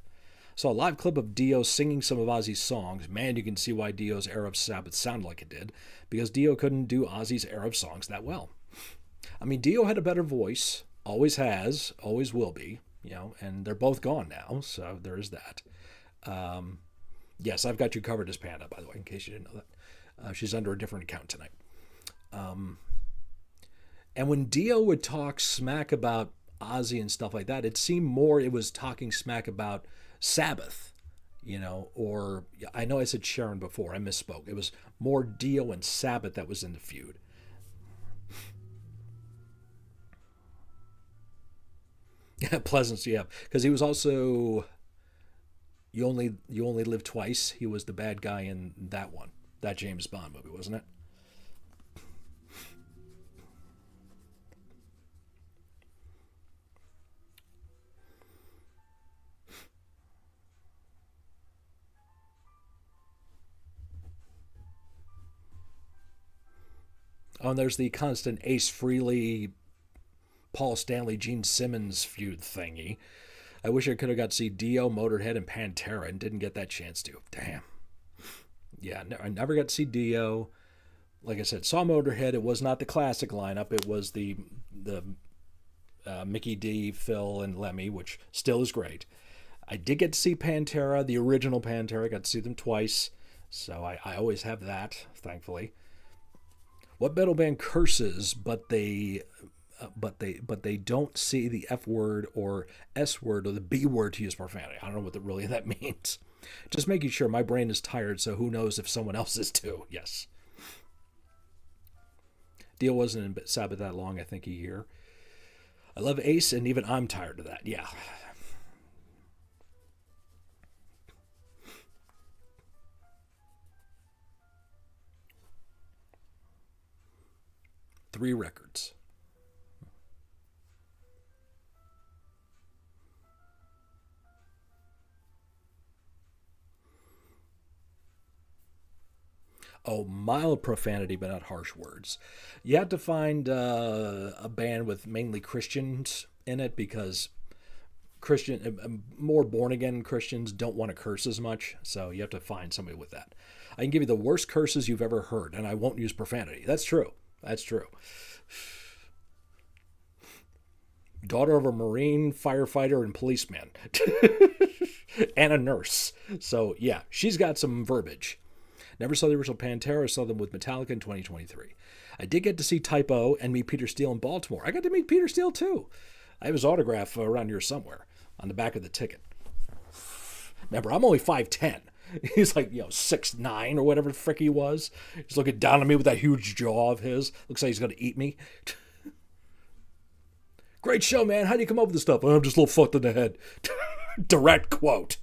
S1: So a live clip of Dio singing some of Ozzy's songs. Man, you can see why Dio's era of Sabbath sounded like it did. Because Dio couldn't do Ozzy's era of songs that well. I mean, Dio had a better voice. Always has. Always will be. You know, and they're both gone now, so there is that. Yes, I've got you covered as Panda, by the way, in case you didn't know that. She's under a different account tonight. And when Dio would talk smack about Ozzy and stuff like that, it seemed more it was talking smack about Sabbath, you know, or I know I said Sharon before, I misspoke. It was more Dio and Sabbath that was in the feud. Pleasance, yeah, because he was also you only live twice. He was the bad guy in that one, that James Bond movie, wasn't it? Oh, and there's the constant Ace Frehley, Paul Stanley, Gene Simmons feud thingy. I wish I could have got to see Dio, Motorhead, and Pantera and didn't get that chance to. Damn. Yeah, I never got to see Dio. Like I said, saw Motorhead. It was not the classic lineup. It was the Mickey D, Phil, and Lemmy, which still is great. I did get to see Pantera, the original Pantera. I got to see them twice, so I always have that, thankfully. What metal band curses, but they don't see the F word or S word or the B word to use profanity? I don't know what really that means. Just making sure my brain is tired, so who knows if someone else is too. Yes. Dio wasn't in Sabbath that long, I think a year. I love Ace, and even I'm tired of that. Yeah. Three records. Oh, mild profanity, but not harsh words. You have to find a band with mainly Christians in it because more born again Christians don't want to curse as much. So you have to find somebody with that. I can give you the worst curses you've ever heard, and I won't use profanity. That's true. That's true. Daughter of a Marine, firefighter, and policeman, and a nurse. So yeah, she's got some verbiage. Never saw the original Pantera. Saw them with Metallica in 2023. I did get to see Type O and meet Peter Steele in Baltimore. I got to meet Peter Steele too. I have his autograph around here somewhere on the back of the ticket. Remember, I'm only 5'10". He's like, 6'9" or whatever the frick he was. He's looking down at me with that huge jaw of his. Looks like he's going to eat me. Great show, man. How do you come up with this stuff? I'm just a little fucked in the head. Direct quote.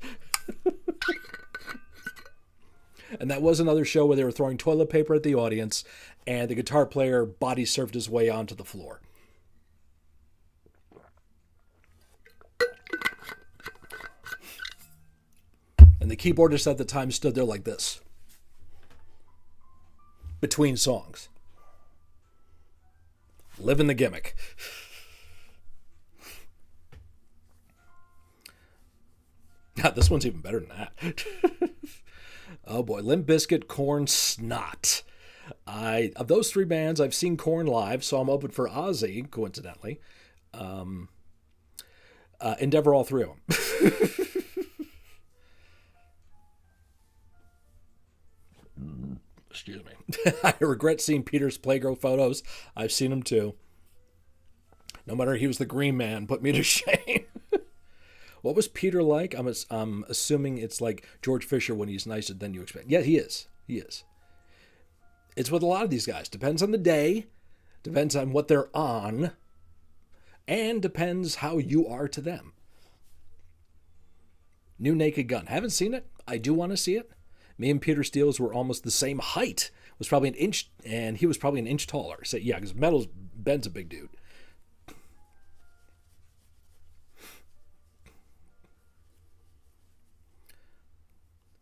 S1: And that was another show where they were throwing toilet paper at the audience, and the guitar player body surfed his way onto the floor. And the keyboardist at the time stood there like this, between songs. Living the gimmick. God, this one's even better than that. Oh boy, Limp Bizkit, Korn, Snot. Of those three bands, I've seen Korn live, so I'm open for Ozzy, coincidentally. Endeavor all three of them. Excuse me. I regret seeing Peter's Playgirl photos. I've seen them too. No matter he was the green man, put me to shame. What was Peter like? I'm assuming it's like George Fisher when he's nicer than you expect. Yeah, he is. He is. It's with a lot of these guys. Depends on the day, depends on what they're on, and depends how you are to them. New Naked Gun. Haven't seen it. I do want to see it. Me and Peter Steele's were almost the same height. Was probably an inch, and he was probably an inch taller. So yeah, because Ben's a big dude.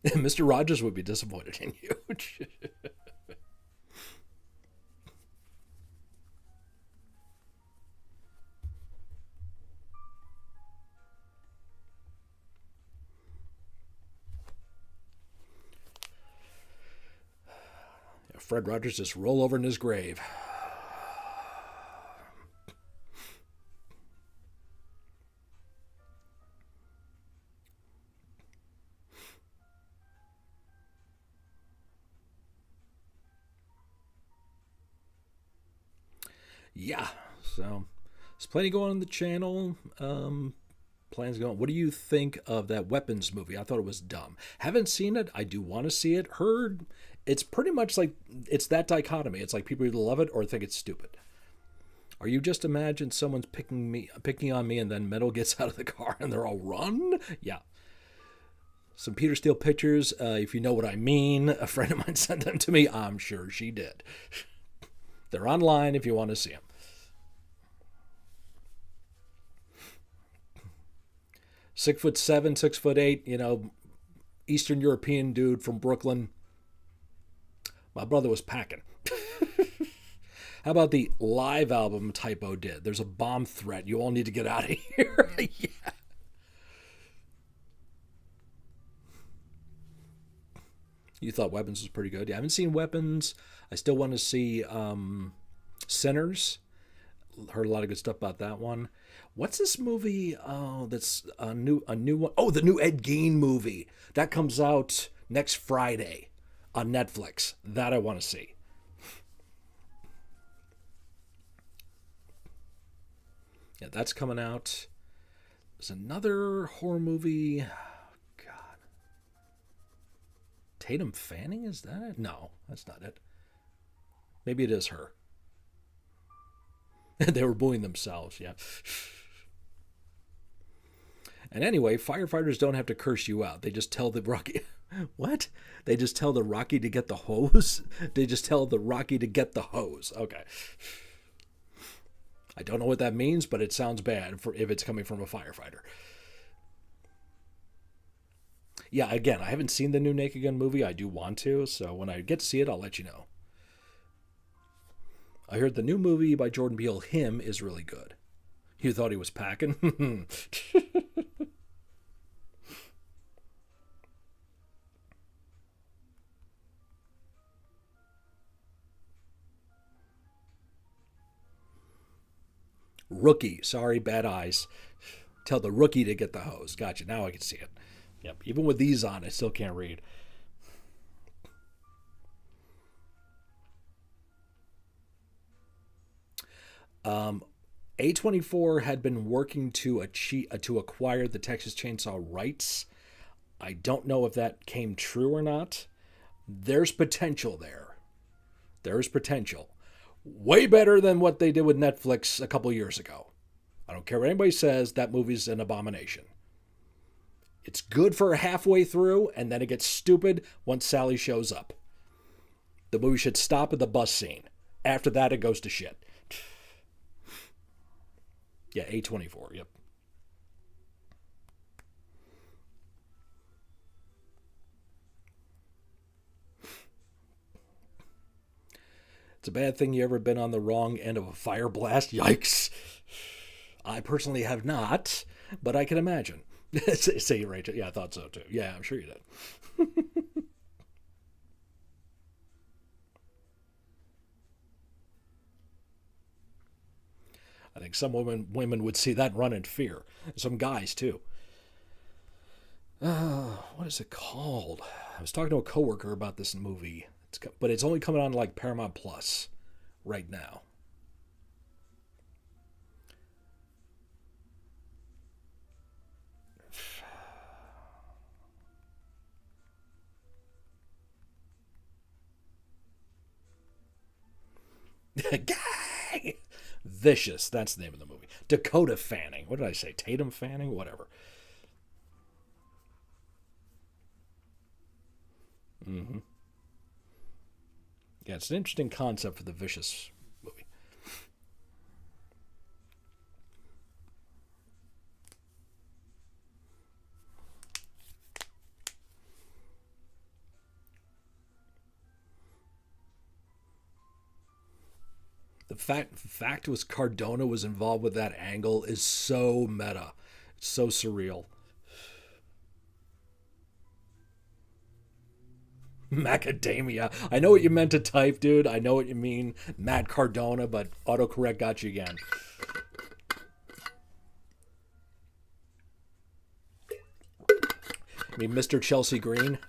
S1: Mr. Rogers would be disappointed in you. Fred Rogers just roll over in his grave. Yeah, so there's plenty going on the channel. Plans going. What do you think of that Weapons movie? I thought it was dumb. Haven't seen it. I do want to see it. Heard it's pretty much like it's that dichotomy. It's like people either love it or think it's stupid. Or you just imagine someone's picking on me, and then Metal gets out of the car and they're all run. Yeah. Some Peter Steele pictures, if you know what I mean. A friend of mine sent them to me. I'm sure she did. They're online if you want to see them. 6'7", 6'8", Eastern European dude from Brooklyn. My brother was packing. How about the live album Type O did? There's a bomb threat. You all need to get out of here. Yeah. You thought Weapons was pretty good. Yeah, I haven't seen Weapons. I still want to see Sinners. Heard a lot of good stuff about that one. What's this movie? Oh, that's a new one. Oh, the new Ed Gein movie that comes out next Friday on Netflix. That I want to see. Yeah, that's coming out. There's another horror movie. Oh, God. Tatum Fanning, is that it? No, that's not it. Maybe it is her. They were booing themselves, yeah. And anyway, firefighters don't have to curse you out. They just tell the Rocky... What? They just tell the Rocky to get the hose? They just tell the Rocky to get the hose. Okay. I don't know what that means, but it sounds bad if it's coming from a firefighter. Yeah, again, I haven't seen the new Naked Gun movie. I do want to, so when I get to see it, I'll let you know. I heard the new movie by Jordan Peele, Him, is really good. You thought he was packing? Rookie. Sorry, bad eyes. Tell the rookie to get the hose. Gotcha. Now I can see it. Yep. Even with these on, I still can't read. A24 had been working to acquire the Texas Chainsaw rights. I don't know if that came true or not. There's potential there. There's potential. Way better than what they did with Netflix a couple years ago. I don't care what anybody says, that movie's an abomination. It's good for halfway through, and then it gets stupid once Sally shows up. The movie should stop at the bus scene. After that, it goes to shit. Yeah, A24, yep. It's a bad thing you ever been on the wrong end of a fire blast. Yikes. I personally have not, but I can imagine. Say, Rachel. Yeah, I thought so too. Yeah, I'm sure you did. I think some women would see that and run in fear. Some guys too. What is it called? I was talking to a coworker about this movie, but it's only coming on like Paramount Plus right now. Gay! Vicious. That's the name of the movie. Dakota Fanning. What did I say? Tatum Fanning? Whatever. Mm-hmm. Yeah, it's an interesting concept for the Vicious movie. The fact was Cardona was involved with that angle is so meta. It's so surreal. Macadamia. I know what you meant to type, dude. I know what you mean. Matt Cardona, but autocorrect got you again. I mean, Mr. Chelsea Green.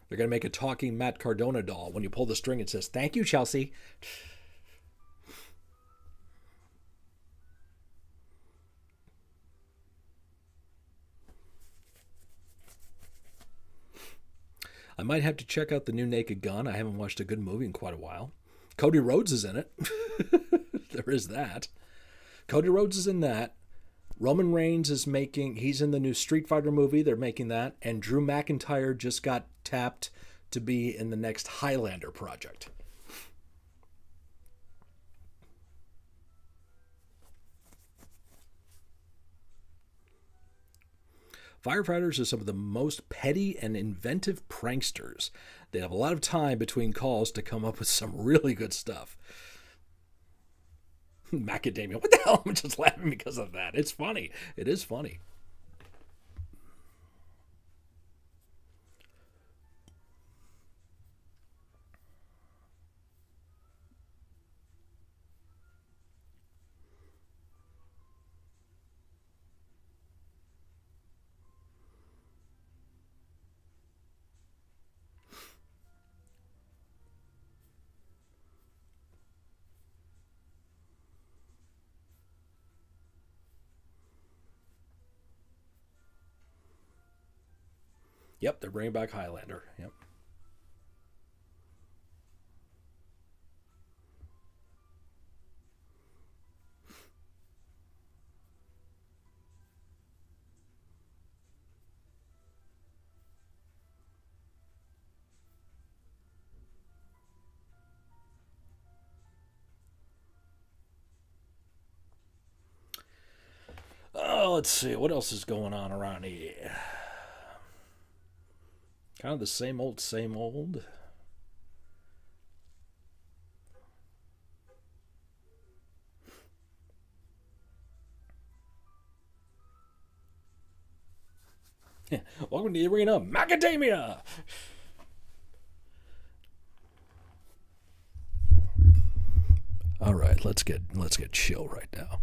S1: They're going to make a talking Matt Cardona doll. When you pull the string, it says, "Thank you, Chelsea." I might have to check out the new Naked Gun. I haven't watched a good movie in quite a while. Cody Rhodes is in it. There is that. Cody Rhodes is in that. Roman Reigns he's in the new Street Fighter movie. They're making that. And Drew McIntyre just got tapped to be in the next Highlander project. Firefighters are some of the most petty and inventive pranksters. They have a lot of time between calls to come up with some really good stuff. Macadamia. What the hell? I'm just laughing because of that. It's funny. It is funny. Yep, they're bringing back Highlander. Yep. Oh, let's see. What else is going on around here? Kind of the same old, same old. Welcome to the arena, Macadamia. All right, let's get chill right now.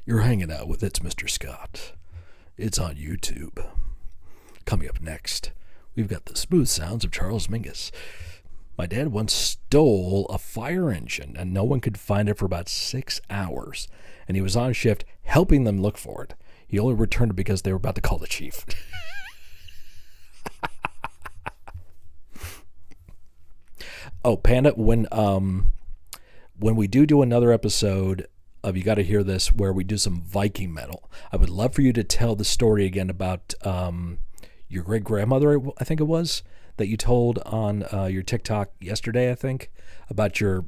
S1: You're hanging out with It's Mr. Scott. It's on YouTube. Coming up next, we've got the smooth sounds of Charles Mingus. My dad once stole a fire engine, and no one could find it for about 6 hours. And he was on shift helping them look for it. He only returned it because they were about to call the chief. Oh, Panda, when we do another episode of You Gotta Hear This, where we do some Viking metal, I would love for you to tell the story again about your great-grandmother, I think it was, that you told on your TikTok yesterday, I think, about your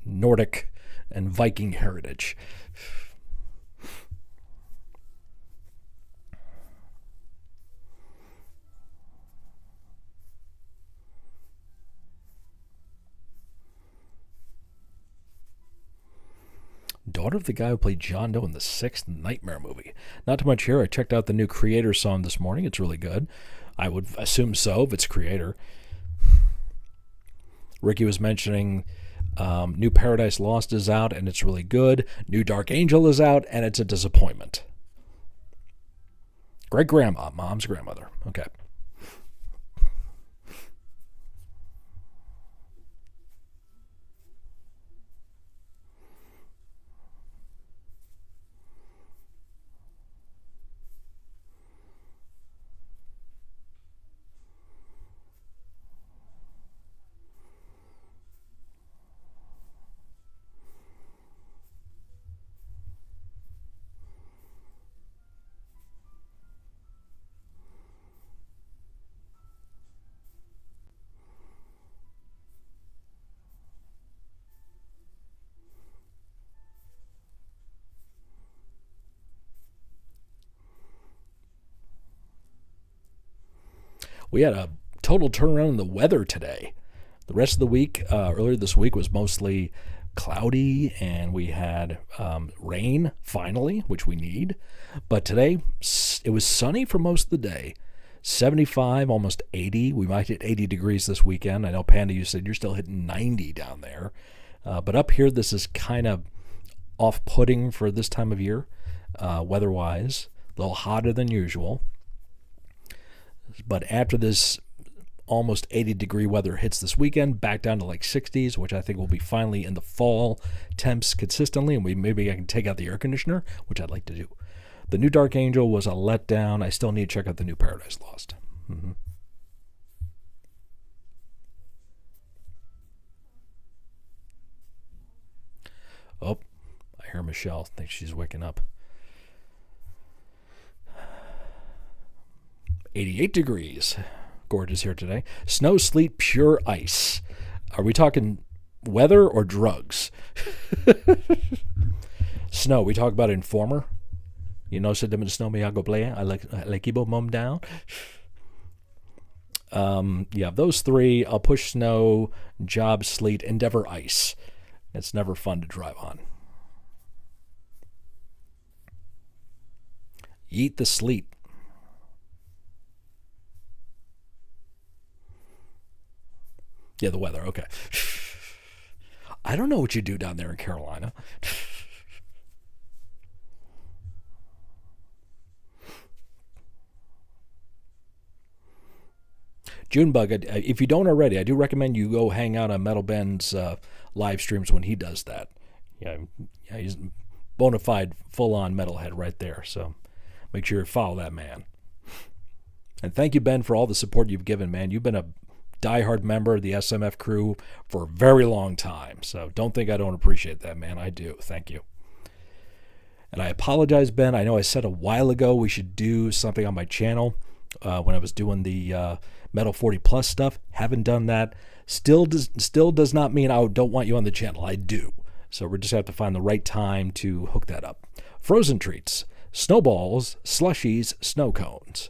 S1: Nordic and Viking heritage. Daughter of the guy who played John Doe in the 6th Nightmare movie. Not too much here. I checked out the new Creator song this morning. It's really good. I would assume so if it's Creator. Ricky was mentioning new Paradise Lost is out, and it's really good. New Dark Angel is out, and it's a disappointment. Great-grandma, mom's grandmother. Okay. We had a total turnaround in the weather today. The rest of the week, earlier this week, was mostly cloudy, and we had rain, finally, which we need. But today, it was sunny for most of the day. 75, almost 80. We might hit 80 degrees this weekend. I know, Panda, you said you're still hitting 90 down there. But up here, this is kind of off-putting for this time of year, weather-wise. A little hotter than usual. But after this almost 80-degree weather hits this weekend, back down to like 60s, which I think will be finally in the fall temps consistently, and maybe I can take out the air conditioner, which I'd like to do. The new Dark Angel was a letdown. I still need to check out the new Paradise Lost. Mm-hmm. Oh, I hear Michelle. I think she's waking up. 88 degrees. Gorgeous here today. Snow, sleet, pure ice. Are we talking weather or drugs? Snow, we talk about Informer. You know, said them in snow me I go play. I like Ibo mom down. Yeah, those three. I'll push snow, job, sleet, Endeavor, ice. It's never fun to drive on. Eat the sleet. Yeah, the weather. Okay. I don't know what you do down there in Carolina. Junebug, if you don't already, I do recommend you go hang out on Metal Ben's live streams when he does that. Yeah, he's bona fide, full-on metalhead right there. So make sure you follow that man. And thank you, Ben, for all the support you've given, man. You've been a diehard member of the SMF crew for a very long time. So don't think I don't appreciate that, man. I do. Thank you. And I apologize, Ben. I know I said a while ago we should do something on my channel when I was doing the Metal 40 Plus stuff. Haven't done that. Still does not mean I don't want you on the channel. I do. So we're just have to find the right time to hook that up. Frozen treats, snowballs, slushies, snow cones.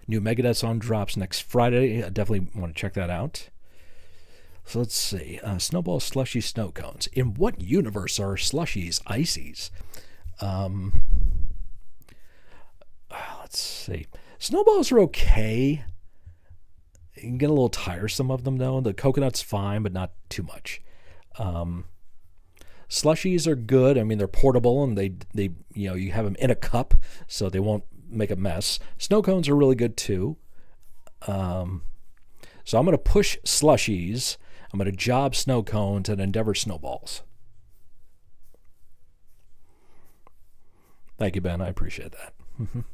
S1: New Megadeth song drops next Friday. I definitely want to check that out. So let's see. Snowballs, slushies, snow cones. In what universe are slushies ices? Let's see. Snowballs are okay. You can get a little tiresome of them, though. The coconut's fine, but not too much. Slushies are good. I mean, they're portable, and they you have them in a cup, so they won't make a mess. Snow cones are really good, too. So I'm going to push slushies. I'm going to job snow cones and Endeavor snowballs. Thank you, Ben. I appreciate that.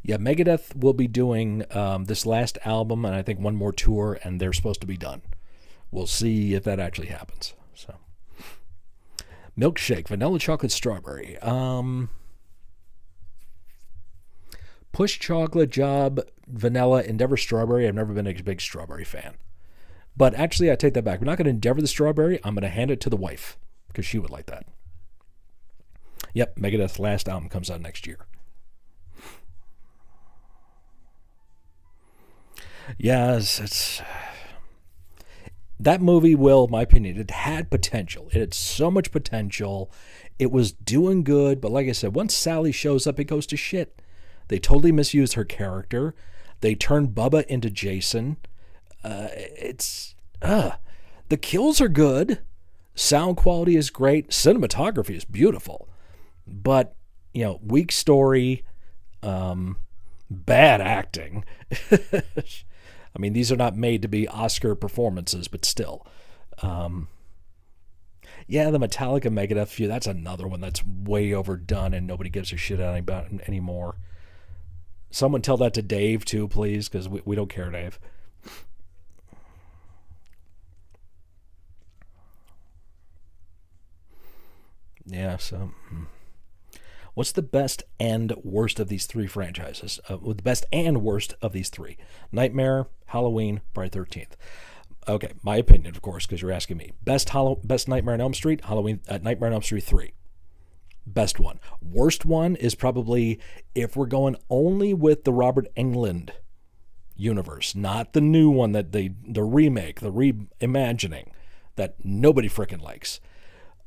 S1: Yeah, Megadeth will be doing this last album and I think one more tour, and they're supposed to be done. We'll see if that actually happens. So, milkshake, vanilla chocolate strawberry. Push chocolate, job vanilla, Endeavor strawberry. I've never been a big strawberry fan. But actually, I take that back. We're not going to Endeavor the strawberry. I'm going to hand it to the wife because she would like that. Yep, Megadeth's last album comes out next year. Yes, it's that movie will, in my opinion, it had potential. It had so much potential. It was doing good, but like I said, once Sally shows up, it goes to shit. They totally misused her character. They turned Bubba into Jason. The kills are good. Sound quality is great. Cinematography is beautiful. But, weak story, bad acting. I mean, these are not made to be Oscar performances, but still. The Metallica Megadeth feud, that's another one that's way overdone and nobody gives a shit about it anymore. Someone tell that to Dave, too, please, because we don't care, Dave. Yeah, so... What's the best and worst of these three franchises? The best and worst of these three. Nightmare, Halloween, Friday 13th. Okay, my opinion, of course, because you're asking me. Best Nightmare on Elm Street, Nightmare on Elm Street 3. Best one. Worst one is probably, if we're going only with the Robert Englund universe, not the new one that the remake, the reimagining that nobody freaking likes.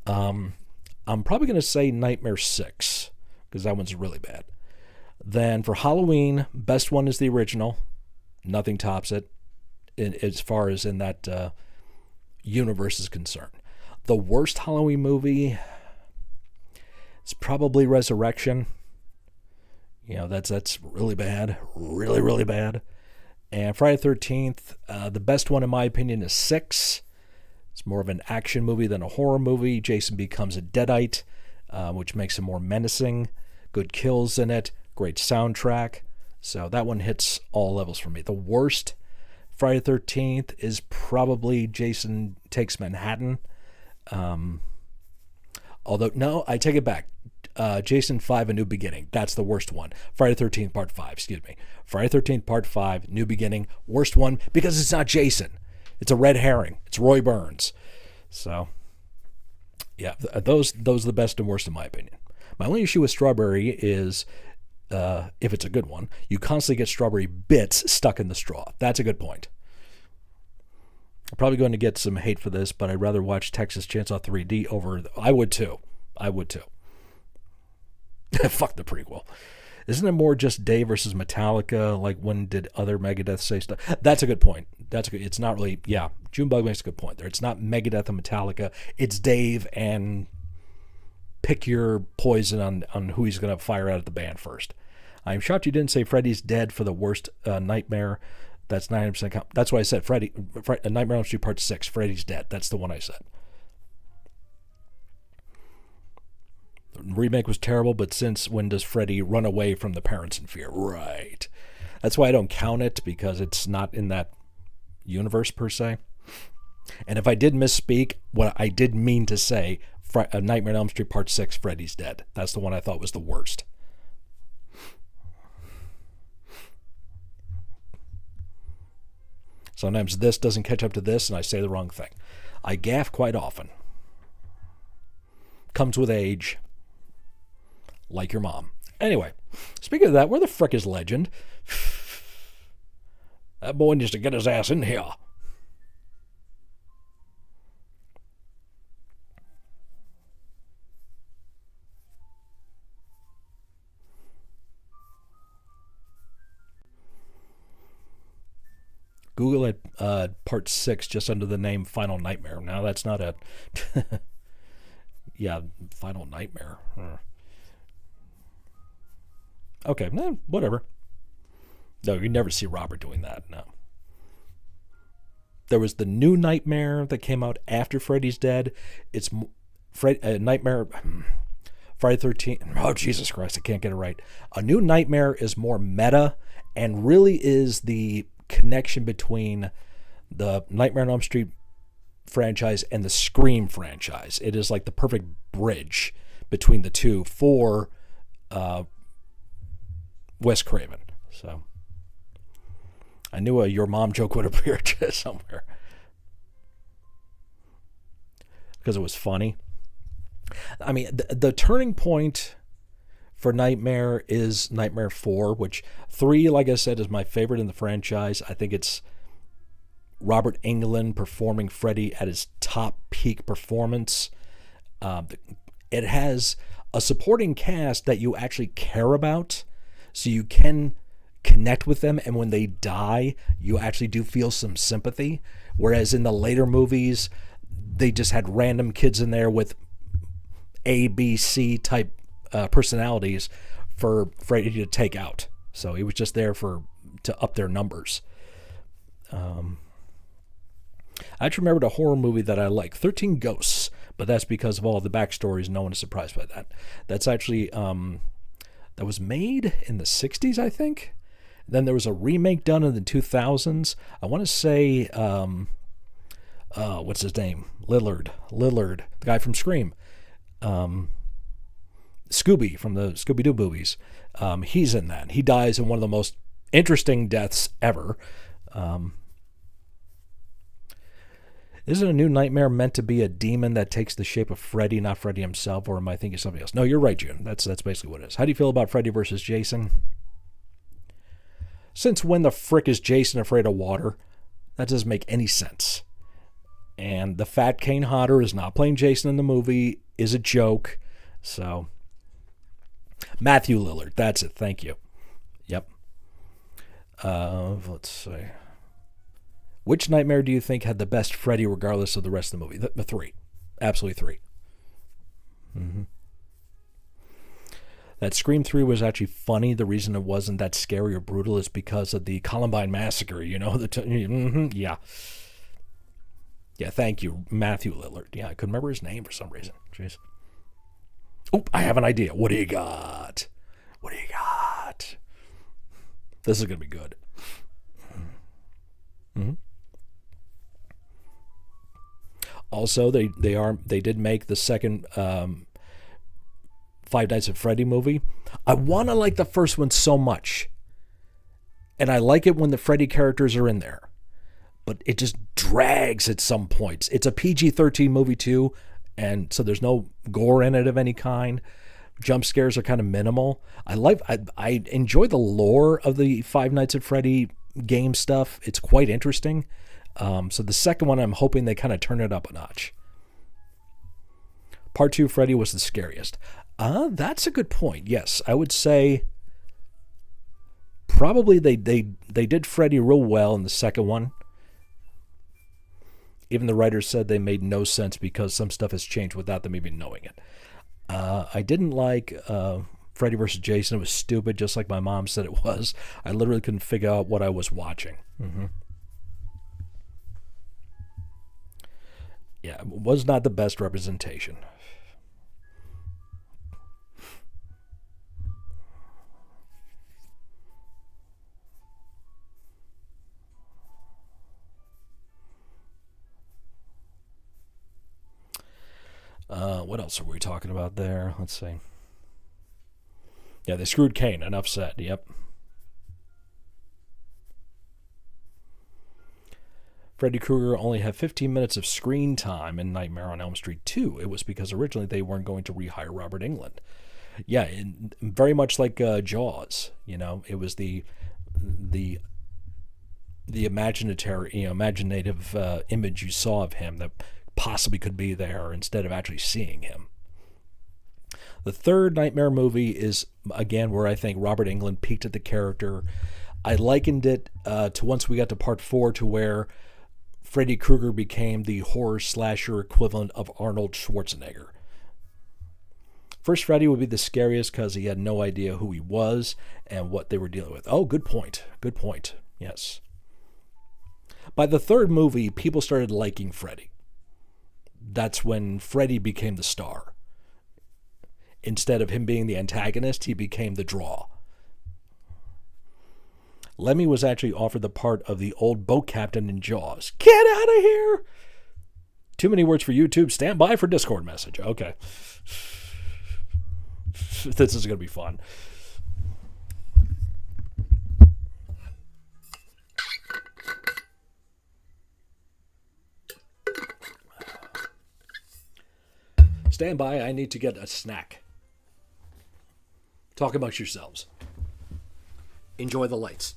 S1: I'm probably going to say Nightmare 6, because that one's really bad. Then for Halloween, best one is the original. Nothing tops it as far as in that universe is concerned. The worst Halloween movie, it's probably Resurrection. That's really bad. Really, really bad. And Friday the 13th, the best one in my opinion is 6. It's more of an action movie than a horror movie. Jason becomes a deadite, which makes him more menacing. Good kills in it. Great soundtrack. So that one hits all levels for me. The worst Friday the 13th is probably Jason Takes Manhattan. Although, no, I take it back. Jason 5, A New Beginning. That's the worst one. Friday the 13th, Part 5. Excuse me. Friday the 13th, Part 5, New Beginning. Worst one because it's not Jason. It's a red herring. It's Roy Burns. So, yeah, those are the best and worst in my opinion. My only issue with Strawberry is, if it's a good one, you constantly get strawberry bits stuck in the straw. That's a good point. I'm probably going to get some hate for this, but I'd rather watch Texas Chainsaw 3D over... I would too. Fuck the prequel. Isn't it more just Dave versus Metallica? Like, when did other Megadeth say stuff? That's a good point. It's not really... Yeah, Junebug makes a good point there. It's not Megadeth and Metallica. It's Dave, and pick your poison on who he's going to fire out at the band first. I'm shocked you didn't say Freddy's Dead for the worst Nightmare. That's 90% count. That's why I said Nightmare on Elm Street Part 6, Freddy's Dead. That's the one I said. The remake was terrible, but since when does Freddy run away from the parents in fear? Right. That's why I don't count it, because it's not in that universe per se. And if I did misspeak, what I did mean to say, Nightmare on Elm Street Part 6, Freddy's Dead. That's the one I thought was the worst. Sometimes this doesn't catch up to this, and I say the wrong thing. I gaffe quite often. Comes with age. Like your mom. Anyway, speaking of that, where the frick is Legend? That boy needs to get his ass in here. Google it, part 6, just under the name Final Nightmare. Now that's not a... yeah, Final Nightmare. Okay, whatever. No, you never see Robert doing that, no. There was the New Nightmare that came out after Freddy's Dead. It's Nightmare... Friday 13th. Oh, Jesus Christ, I can't get it right. A New Nightmare is more meta and really is the connection between the Nightmare on Elm Street franchise and the Scream franchise. It is like the perfect bridge between the two for Wes Craven. So I knew your mom joke would appear somewhere because it was funny. I mean, the turning point for Nightmare is Nightmare 4, which 3, like I said, is my favorite in the franchise. I think it's Robert Englund performing Freddy at his top peak performance. It has a supporting cast that you actually care about, so you can connect with them, and when they die, you actually do feel some sympathy. Whereas in the later movies, they just had random kids in there with A, B, C type personalities for Freddy to take out. So he was just there to up their numbers. I actually remembered a horror movie that I like, 13 Ghosts, but that's because of all the backstories. No one is surprised by that. That's actually, that was made in the 60s, I think. Then there was a remake done in the 2000s. I want to say, what's his name? Lillard, the guy from Scream. Scooby from the Scooby-Doo movies. He's in that. He dies in one of the most interesting deaths ever. Isn't A New Nightmare meant to be a demon that takes the shape of Freddy, not Freddy himself, or am I thinking something else? No, you're right, June. That's basically what it is. How do you feel about Freddy versus Jason? Since when the frick is Jason afraid of water? That doesn't make any sense. And the fat Kane Hodder is not playing Jason in the movie, is a joke. So, Matthew Lillard, that's it. Thank you. Yep. Let's see. Which Nightmare do you think had the best Freddy regardless of the rest of the movie? The 3. Absolutely 3. Mm-hmm. That Scream 3 was actually funny. The reason it wasn't that scary or brutal is because of the Columbine Massacre, you know? Yeah. Yeah, thank you, Matthew Lillard. Yeah, I couldn't remember his name for some reason. Jeez. Oh, I have an idea. What do you got? What do you got? This is going to be good. Mm-hmm. Also, they did make the second Five Nights at Freddy movie. I want to like the first one so much. And I like it when the Freddy characters are in there. But it just drags at some points. It's a PG-13 movie too, and so there's no gore in it of any kind. Jump scares are kind of minimal. I enjoy the lore of the Five Nights at Freddy game stuff. It's quite interesting. So the second one, I'm hoping they kind of turn it up a notch. Part 2, Freddy was the scariest. That's a good point. Yes, I would say probably they did Freddy real well in the second one. Even the writers said they made no sense because some stuff has changed without them even knowing it. I didn't like Freddy vs. Jason. It was stupid, just like my mom said it was. I literally couldn't figure out what I was watching. Mm-hmm. Yeah, it was not the best representation. What else are we talking about there? Let's see. Yeah, they screwed Kane. Enough said. Yep. Freddy Krueger only had 15 minutes of screen time in Nightmare on Elm Street 2. It was because originally they weren't going to rehire Robert Englund. Yeah, very much like Jaws. You know, it was the imaginative image you saw of him that possibly could be there instead of actually seeing him. The third Nightmare movie is, again, where I think Robert Englund peaked at the character. I likened it to once we got to part 4 to where Freddy Krueger became the horror slasher equivalent of Arnold Schwarzenegger. First Freddy would be the scariest because he had no idea who he was and what they were dealing with. Oh, good point. Good point. Yes. By the third movie, people started liking Freddy. That's when Freddy became the star. Instead of him being the antagonist, he became the draw. Lemmy was actually offered the part of the old boat captain in Jaws. Get out of here! Too many words for YouTube. Stand by for Discord message. Okay. This is going to be fun. Stand by. I need to get a snack. Talk amongst yourselves. Enjoy the lights.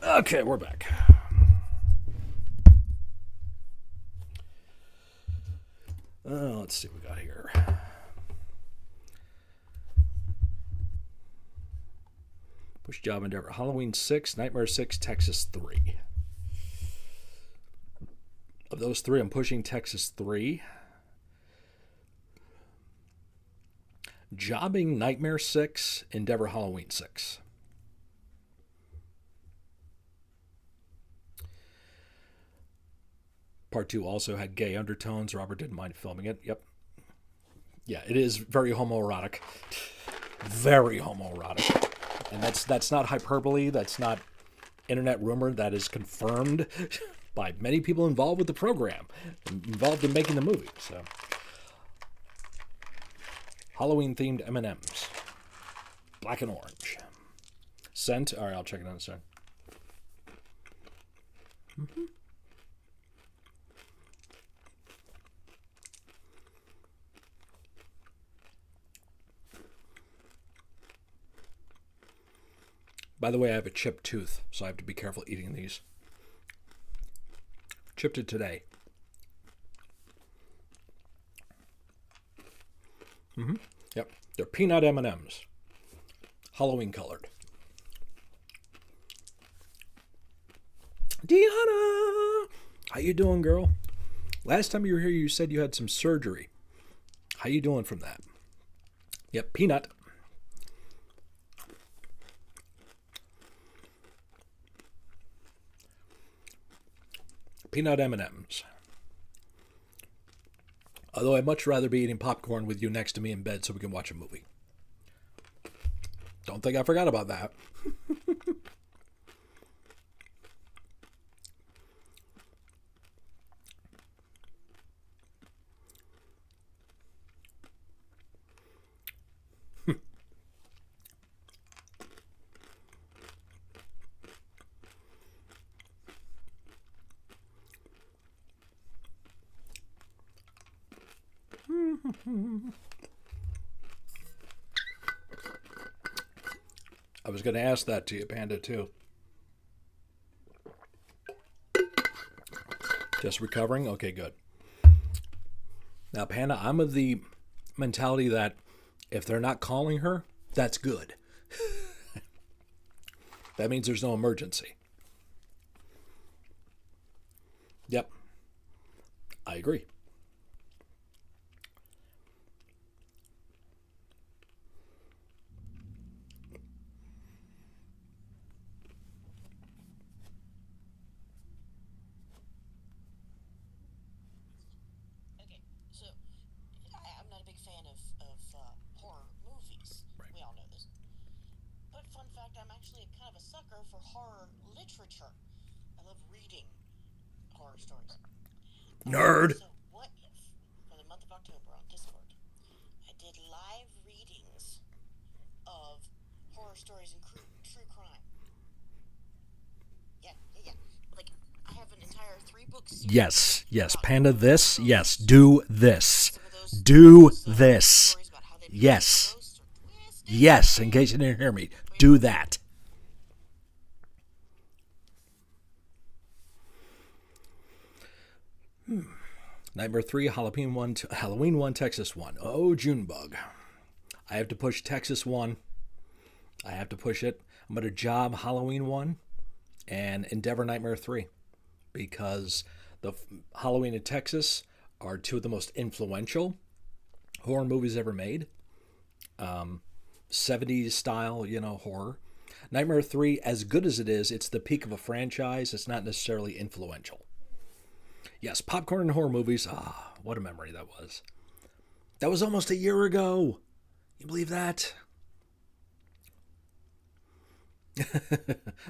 S1: Okay, we're back. Let's see what we got here. Push job endeavor. Halloween 6, Nightmare 6, Texas 3. Of those 3, I'm pushing Texas 3. Jobbing Nightmare 6, Endeavor Halloween 6. Part 2 also had gay undertones. Robert didn't mind filming it. Yep. Yeah, it is very homoerotic. Very homoerotic. And that's not hyperbole. That's not internet rumor. That is confirmed by many people involved with the program, involved in making the movie. So, Halloween-themed M&Ms. Black and orange. Scent. All right, I'll check it out in a second. Mm-hmm. By the way, I have a chipped tooth, so I have to be careful eating these. Chipped it today. Yep, they're peanut M&Ms, Halloween colored. Deanna, how you doing, girl? Last time you were here, you said you had some surgery. How you doing from that? Yep, peanut. Peanut M&Ms. Although I'd much rather be eating popcorn with you next to me in bed so we can watch a movie. Don't think I forgot about that. I was going to ask that to you, Panda, too. Just recovering? Okay, good. Now, Panda, I'm of the mentality that if they're not calling her, that's good. That means there's no emergency. Yep. I agree.
S2: Okay, so I'm not a big fan of horror movies.
S1: Right.
S2: We all know this. But fun fact, I'm actually kind of a sucker for horror literature. I love reading horror stories.
S1: Nerd.
S2: So what if, for the month of October on Discord, I did live readings of horror stories and true crime? Yeah. Like, I have an entire 3-book series.
S1: Yes,
S2: about
S1: Panda, this.
S2: ghosts.
S1: Yes, do this.
S2: Some of those
S1: Do
S2: those,
S1: this.
S2: stories about how they become
S1: Yes.
S2: ghosts or twisted.
S1: Yes, in case you didn't hear me. Do that. Nightmare 3, Halloween 1, Texas 1. Oh, Junebug. I have to push Texas 1. I have to push it. I'm going to job Halloween 1 and Endeavor Nightmare 3 because the Halloween in Texas are two of the most influential horror movies ever made. 70s style, horror. Nightmare 3, as good as it is, it's the peak of a franchise. It's not necessarily influential. Yes, popcorn and horror movies. Ah, what a memory that was. That was almost a year ago. You believe that?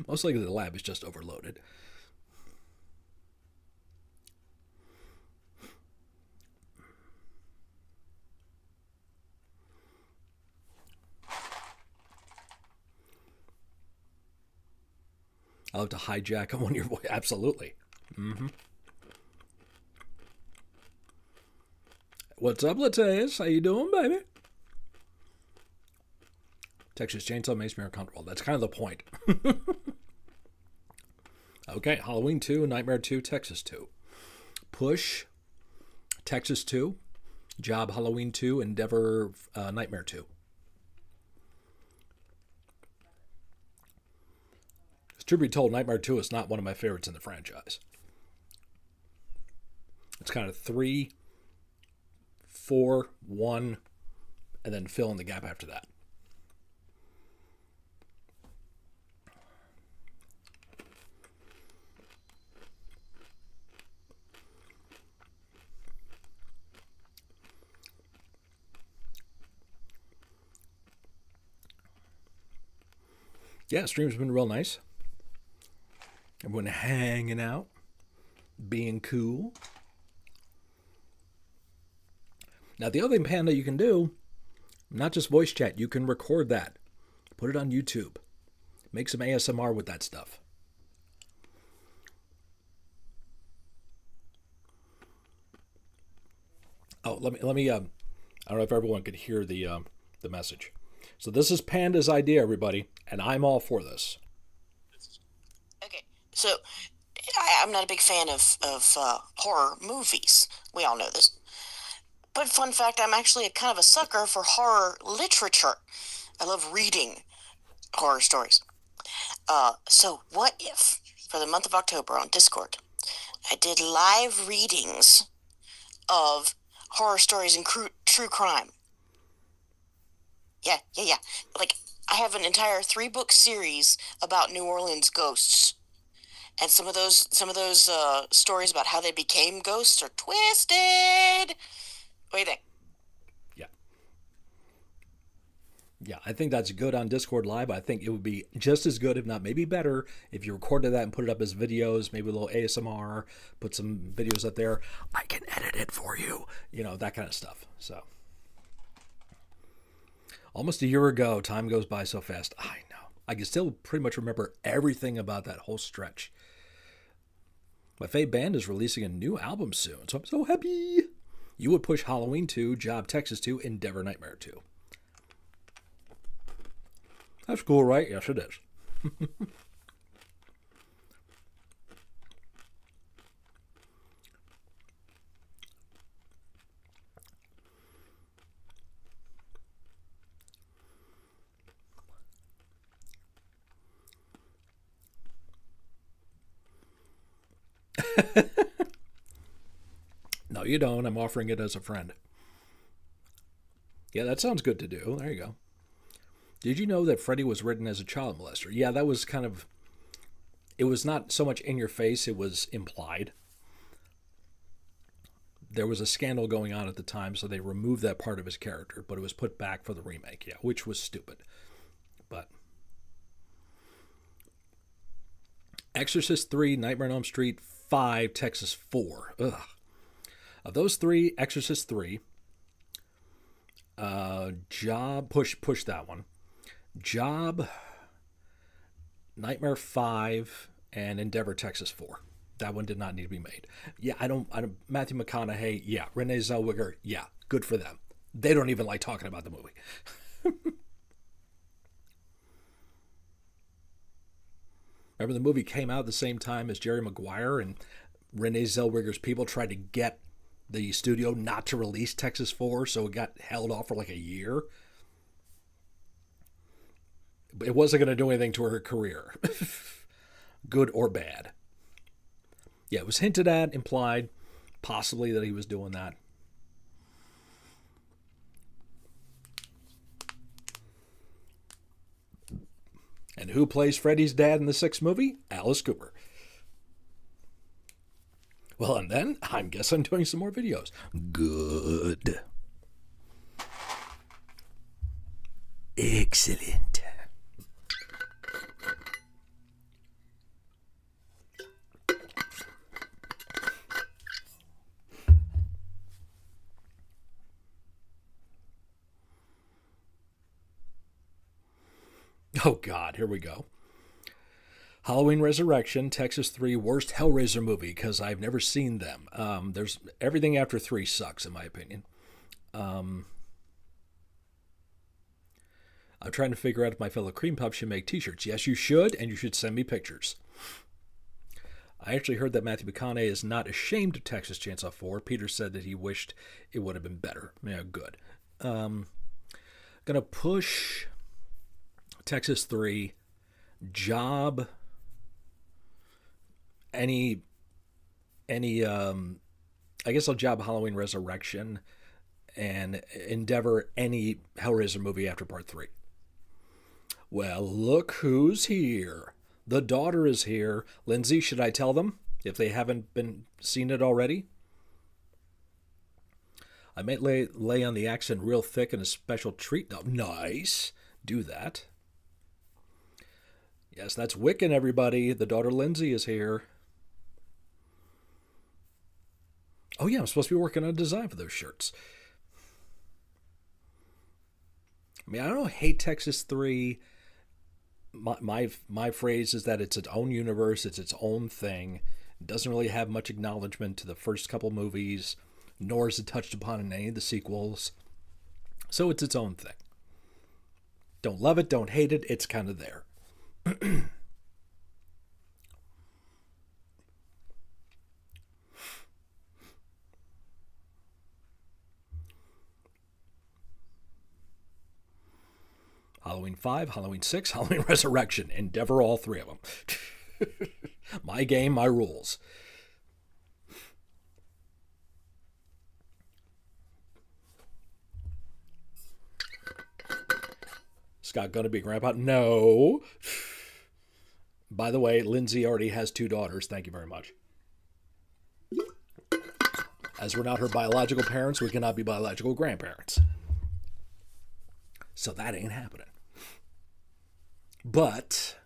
S1: Most likely the lab is just overloaded. I'll have to hijack on one of your voice. Absolutely. What's up, Lataeus? How you doing, baby? Texas Chainsaw makes me uncomfortable. That's kind of the point. Okay, Halloween 2, Nightmare 2, Texas 2. Push, Texas 2. Job, Halloween 2, Endeavor, Nightmare 2. Truth be told, Nightmare 2 is not one of my favorites in the franchise. It's kind of 3, 4, 1, and then fill in the gap after that. Yeah, stream's been real nice. Everyone hanging out, being cool. Now, the other thing, Panda, you can do, not just voice chat, you can record that. Put it on YouTube. Make some ASMR with that stuff. Oh, let me. I don't know if everyone could hear the message. So this is Panda's idea, everybody, and I'm all for this.
S2: Okay, so I'm not a big fan of horror movies. We all know this. But fun fact, I'm actually a kind of a sucker for horror literature. I love reading horror stories. So what if, for the month of October on Discord, I did live readings of horror stories and true crime? Yeah. Like, I have an entire 3-book series about New Orleans ghosts. And some of those stories about how they became ghosts are twisted. What do you think?
S1: Yeah. Yeah, I think that's good on Discord Live. I think it would be just as good, if not maybe better, if you recorded that and put it up as videos, maybe a little ASMR, put some videos up there. I can edit it for you, that kind of stuff. So, almost a year ago, time goes by so fast. I know. I can still pretty much remember everything about that whole stretch. My fave band is releasing a new album soon, so I'm so happy. You would push Halloween 2, Job Texas 2, Endeavor Nightmare 2. That's cool, right? Yes, it is. No, you don't. I'm offering it as a friend. Yeah, that sounds good to do. There you go. Did you know that Freddy was written as a child molester? Yeah, that was kind of... It was not so much in your face, it was implied. There was a scandal going on at the time, so they removed that part of his character, but it was put back for the remake, yeah, which was stupid. But... Exorcist 3, Nightmare on Elm Street 5, Texas 4. Ugh. Of those three, Exorcist 3, Job, push that one. Job, Nightmare 5, and Endeavor Texas 4. That one did not need to be made. Yeah, I don't Matthew McConaughey, yeah. Renee Zellweger, yeah. Good for them. They don't even like talking about the movie. Remember the movie came out at the same time as Jerry Maguire, and Renee Zellweger's people tried to get the studio not to release Texas 4, so it got held off for like a year. It wasn't going to do anything to her career, good or bad. Yeah, it was hinted at, implied, possibly that he was doing that. And who plays Freddy's dad in the 6th movie? Alice Cooper. Well, and then I guess I'm doing some more videos. Good. Excellent. Oh, God, here we go. Halloween Resurrection, Texas 3, worst Hellraiser movie, because I've never seen them. There's everything after 3 sucks, in my opinion. I'm trying to figure out if my fellow cream puffs should make t-shirts. Yes, you should, and you should send me pictures. I actually heard that Matthew McConaughey is not ashamed of Texas Chainsaw 4. Peter said that he wished it would have been better. Yeah, good. Gonna push Texas 3, Job, any I guess I'll job Halloween Resurrection, and Endeavor any Hellraiser movie after part 3. Well, look who's here. The daughter is here. Lindsay, should I tell them if they haven't been seen it already? I might lay on the accent real thick in a special treat. Oh, nice. Do that. Yes, that's Wiccan, everybody. The daughter Lindsay is here. Oh, yeah, I'm supposed to be working on a design for those shirts. I mean, I don't hate Texas 3. My phrase is that it's its own universe. It's its own thing. It doesn't really have much acknowledgement to the first couple movies, nor is it touched upon in any of the sequels. So it's its own thing. Don't love it, don't hate it. It's kind of there. Halloween 5, Halloween 6, Halloween Resurrection. Endeavor all three of them. My game, my rules. Scott gonna be grandpa? No. By the way, Lindsay already has 2 daughters. Thank you very much. As we're not her biological parents, we cannot be biological grandparents. So that ain't happening. But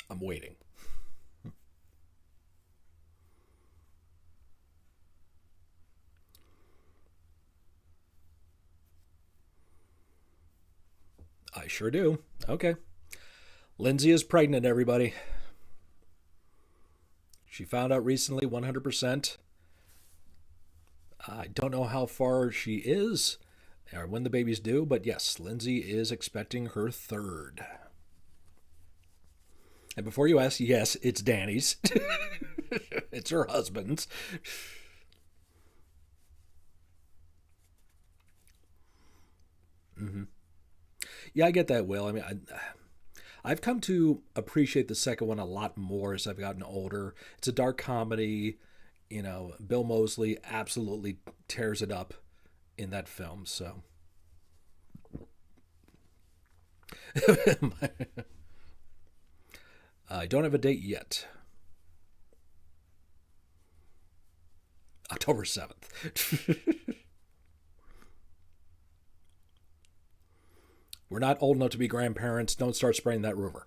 S1: I'm waiting. I sure do. Okay. Lindsay is pregnant, everybody. She found out recently 100%. I don't know how far she is or when the baby's due, but yes, Lindsay is expecting her third. And before you ask, yes, it's Danny's. It's her husband's. Mm-hmm. Yeah, I get that, Will. I mean, I've come to appreciate the second one a lot more as I've gotten older. It's a dark comedy. You know, Bill Moseley absolutely tears it up in that film. So, I don't have a date yet. October 7th. We're not old enough to be grandparents. Don't start spreading that rumor.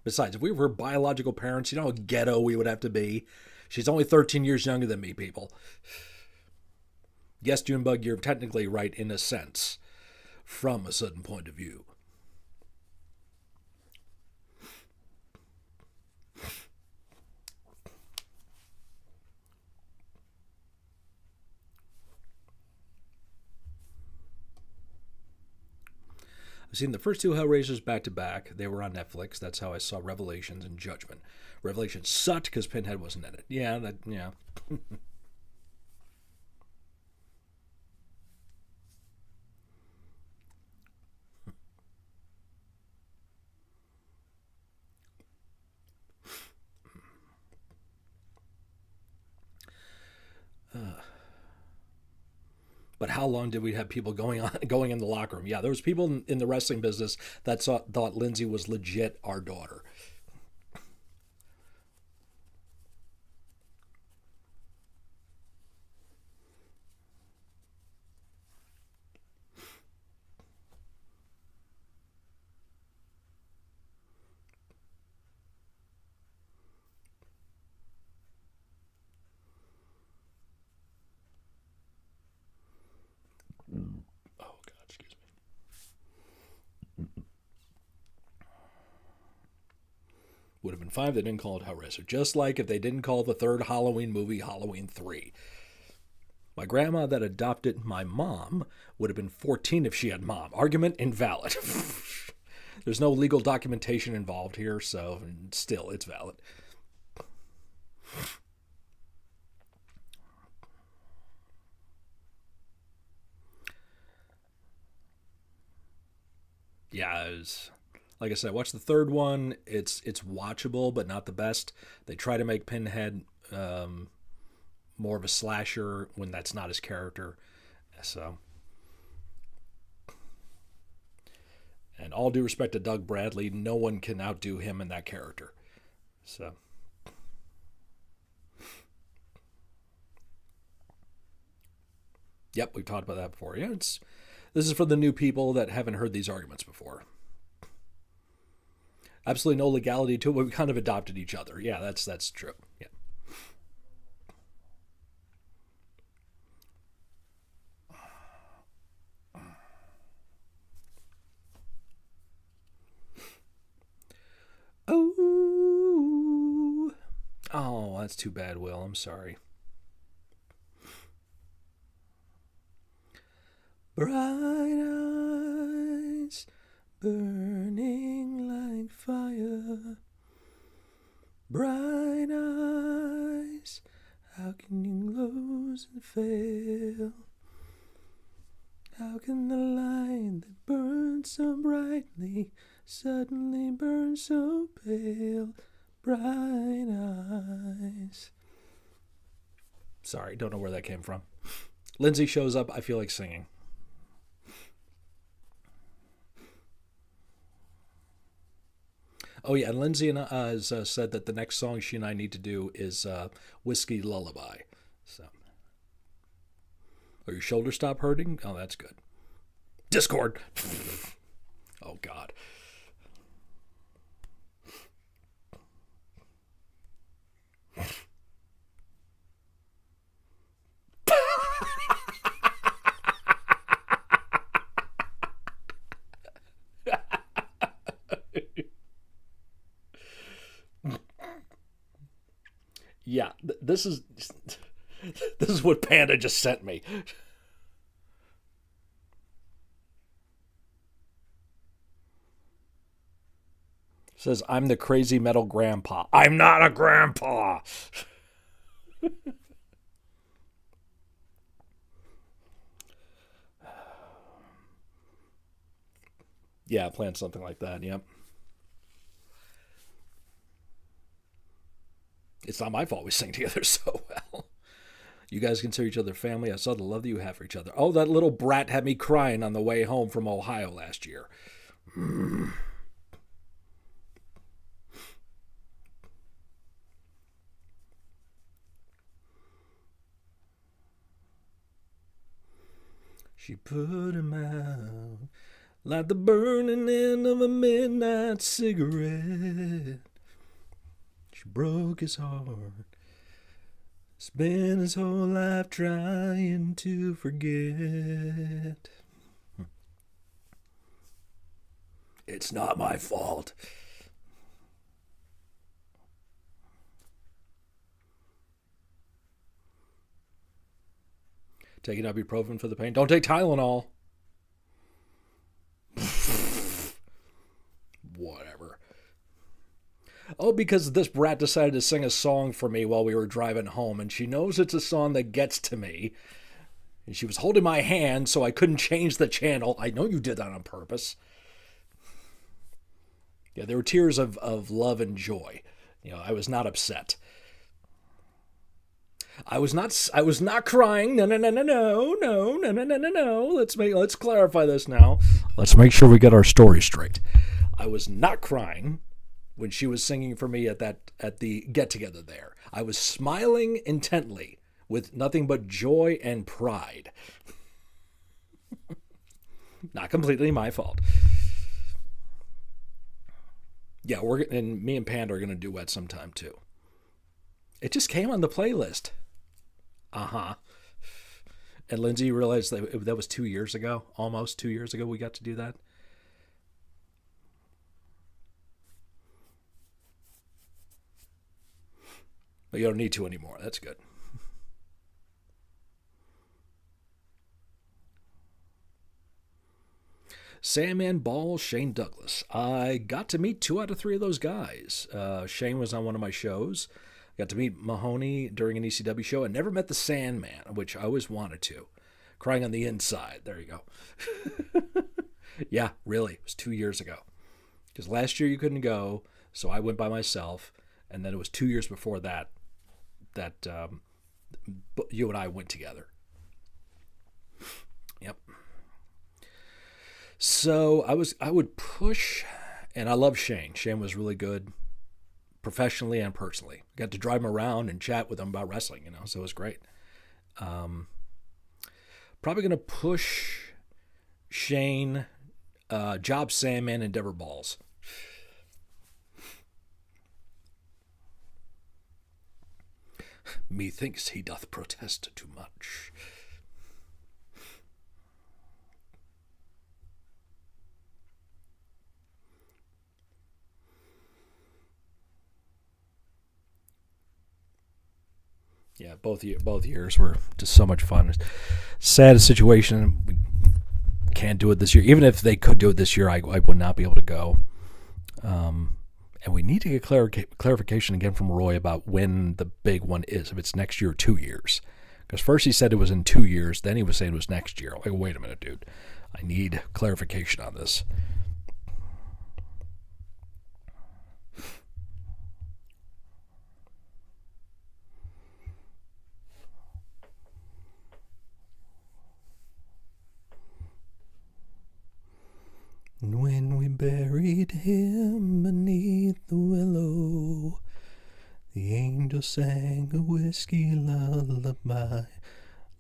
S1: Besides, if we were biological parents, you know how ghetto we would have to be. She's only 13 years younger than me, people. Yes, Junebug, you're technically right in a sense, from a certain point of view. I've seen the first 2 Hellraisers back to back. They were on Netflix. That's how I saw Revelations and Judgment. Revelations sucked because Pinhead wasn't in it. Yeah. But how long did we have people going in the locker room? Yeah, there was people in the wrestling business that thought Lindsay was legit our daughter. Oh God, excuse me. Would have been fine if they didn't call it Hellraiser. Just like if they didn't call the third Halloween movie Halloween 3. My grandma that adopted my mom would have been 14 if she had mom. Argument invalid. There's no legal documentation involved here, so still, it's valid. Yeah, it was, like I said, watch the third one. It's watchable, but not the best. They try to make Pinhead more of a slasher when that's not his character. So, and all due respect to Doug Bradley, no one can outdo him in that character. So, yep, we've talked about that before. Yeah, this is for the new people that haven't heard these arguments before. Absolutely no legality to it, but we kind of adopted each other. Yeah, that's true. Yeah. Oh, oh, that's too bad, Will. I'm sorry. Bright eyes burning like fire. Bright eyes, how can you close and fail? How can the light that burns so brightly suddenly burn so pale? Bright eyes. Sorry, don't know where that came from. Lindsay shows up, I feel like singing. Oh yeah, and Lindsay has said that the next song she and I need to do is Whiskey Lullaby. So, oh, your shoulder stop hurting? Oh, that's good. Discord. Oh God. Yeah, this is this is what Panda just sent me. Says I'm the crazy metal grandpa. I'm not a grandpa. Yeah, plan something like that. Yep. It's not my fault we sing together so well. You guys consider each other family. I saw the love that you have for each other. Oh, that little brat had me crying on the way home from Ohio last year. She put him out like the burning end of a midnight cigarette. She broke his heart. Spent his whole life trying to forget. It's not my fault. Taking ibuprofen for the pain. Don't take Tylenol. Whatever. Oh, because this brat decided to sing a song for me while we were driving home, and she knows it's a song that gets to me. And she was holding my hand so I couldn't change the channel. I know you did that on purpose. Yeah, there were tears of love and joy. You know, I was not upset. I was not crying. No. Let's clarify this now. Let's make sure we get our story straight. I was not crying when she was singing for me at the get together there. I was smiling intently with nothing but joy and pride. Not completely my fault. Yeah, me and Panda are gonna duet sometime too. It just came on the playlist. Uh-huh. And Lindsay realized that was 2 years ago, almost 2 years ago we got to do that. But you don't need to anymore. That's good. Sandman Ball, Shane Douglas. I got to meet 2 out of 3 of those guys. Shane was on one of my shows. Got to meet Mahoney during an ECW show. I never met the Sandman, which I always wanted to. Crying on the inside. There you go. Yeah, really. It was 2 years ago. Because last year you couldn't go, so I went by myself. And then it was 2 years before that you and I went together. Yep. So I would push, and I love Shane. Shane was really good, professionally and personally. Got to drive him around and chat with him about wrestling, so it was great. Probably going to push Shane, Job Sandman, and Deborah Balls. Methinks he doth protest too much. Yeah, both years were just so much fun. Sad situation. can't do it this year. Even if they could do it this year, I would not be able to go. And we need to get clarification again from Roy about when the big one is, if it's next year or 2 years. Because first he said it was in 2 years, then he was saying it was next year. I'm like, wait a minute, dude. I need clarification on this. And when we buried him beneath the willow, the angel sang a whiskey lullaby.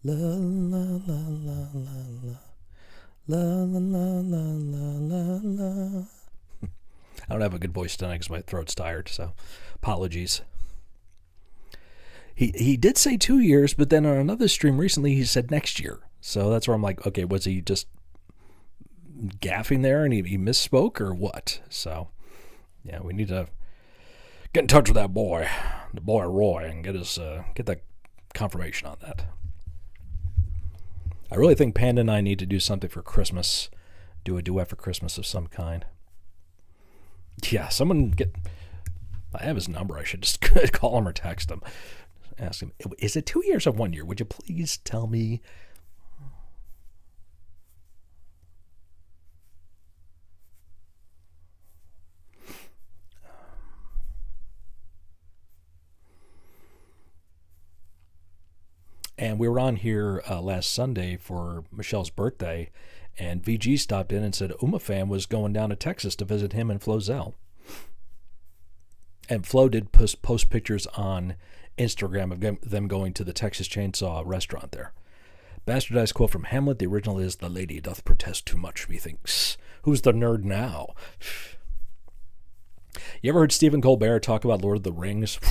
S1: La la la la la la. La la la la la la la. I don't have a good voice tonight because my throat's tired, so apologies. He did say 2 years, but then on another stream recently he said next year. So that's where I'm like, okay, was he just gaffing there and he misspoke or what? So yeah, we need to get in touch with that boy, the boy Roy, and get that confirmation on that. I really think Panda and I need to do something for Christmas, do a duet for Christmas of some kind. Yeah, I have his number. I should just call him or text him, ask him, is it 2 years or 1 year? Would you please tell me? And we were on here last Sunday for Michelle's birthday, and VG stopped in and said Umafam was going down to Texas to visit him and Flozell. And Flo did post pictures on Instagram of them going to the Texas Chainsaw restaurant there. Bastardized quote from Hamlet. The original is, "The lady doth protest too much, methinks. Who's the nerd now?" You ever heard Stephen Colbert talk about Lord of the Rings?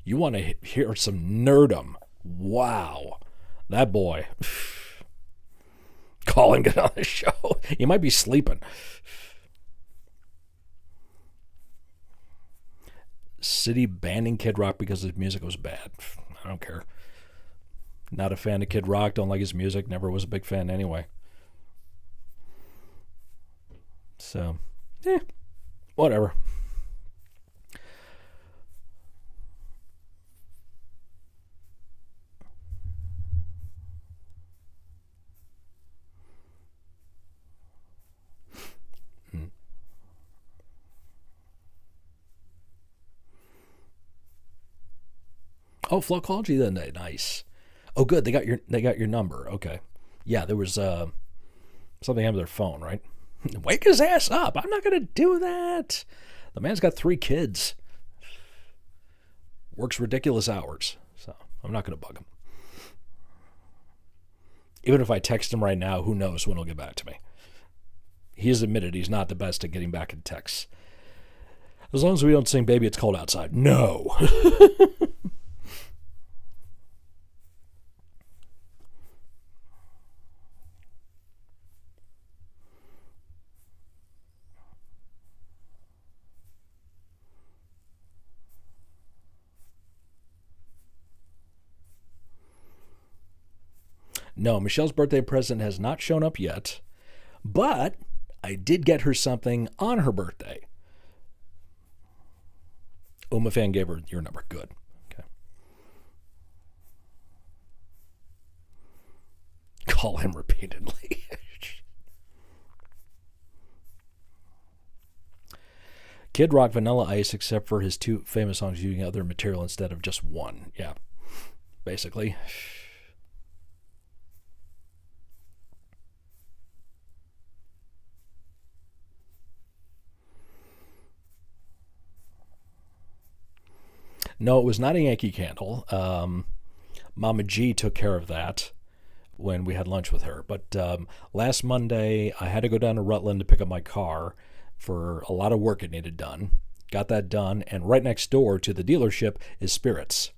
S1: You want to hear some nerdum. Wow. That boy. Call him, get on the show. He might be sleeping. City banning Kid Rock because his music was bad. I don't care. Not a fan of Kid Rock. Don't like his music. Never was a big fan anyway. So, whatever. Oh, Flo called you that night. Nice. Oh, good. They got your number. Okay. Yeah, there was something happened with their phone, right? Wake his ass up. I'm not gonna do that. The man's got 3 kids. Works ridiculous hours. So I'm not gonna bug him. Even if I text him right now, who knows when he'll get back to me. He's admitted he's not the best at getting back in texts. As long as we don't sing Baby It's Cold Outside. No. No, Michelle's birthday present has not shown up yet, but I did get her something on her birthday. Umafan gave her your number. Good. Okay. Call him repeatedly. Kid Rock, Vanilla Ice, except for his 2 famous songs using other material instead of just one. Yeah, basically. No, it was not a Yankee Candle. Mama G took care of that when we had lunch with her. But last Monday, I had to go down to Rutland to pick up my car for a lot of work it needed done. Got that done, and right next door to the dealership is Spirits.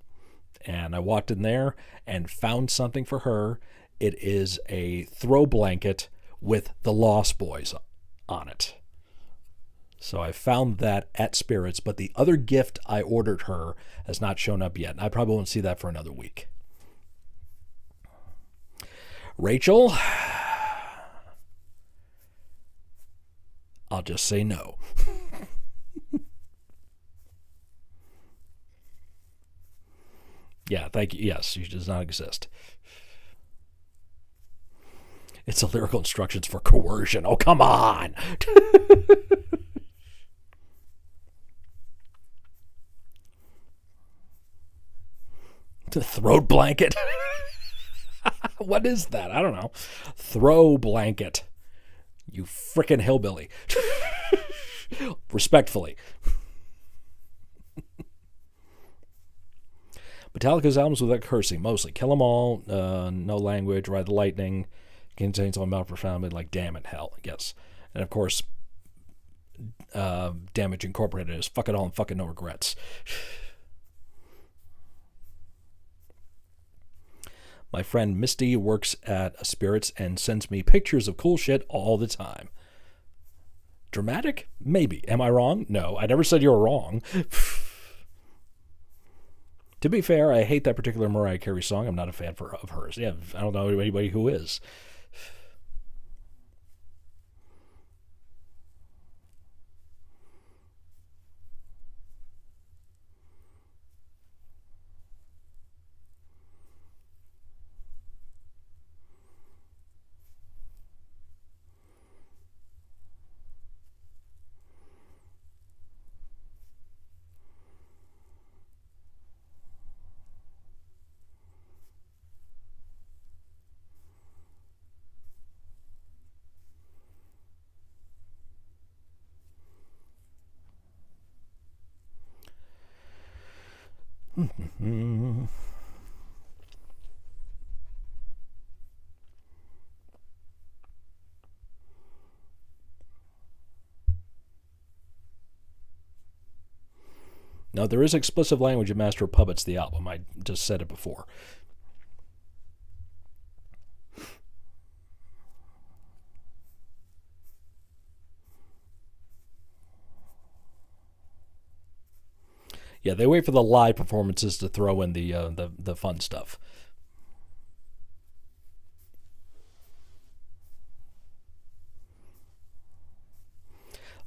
S1: And I walked in there and found something for her. It is a throw blanket with the Lost Boys on it. So I found that at Spirits, but the other gift I ordered her has not shown up yet. I probably won't see that for another week. Rachel, I'll just say no. Yeah, thank you. Yes, she does not exist. It's a lyrical instructions for coercion. Oh, come on. The throat blanket. What is that? I don't know. Throw blanket. You frickin' hillbilly. Respectfully. Metallica's albums without cursing, mostly. Kill 'Em All, No Language, Ride the Lightning, contains all mouth profoundly like Damn and Hell, yes. And of course, Damage Incorporated is Fuck It All and Fucking No Regrets. My friend Misty works at a Spirits and sends me pictures of cool shit all the time. Dramatic? Maybe. Am I wrong? No, I never said you were wrong. To be fair, I hate that particular Mariah Carey song. I'm not a fan of hers. Yeah, I don't know anybody who is. Now, there is explicit language in Master of Puppets, the album. I just said it before. Yeah, they wait for the live performances to throw in the fun stuff.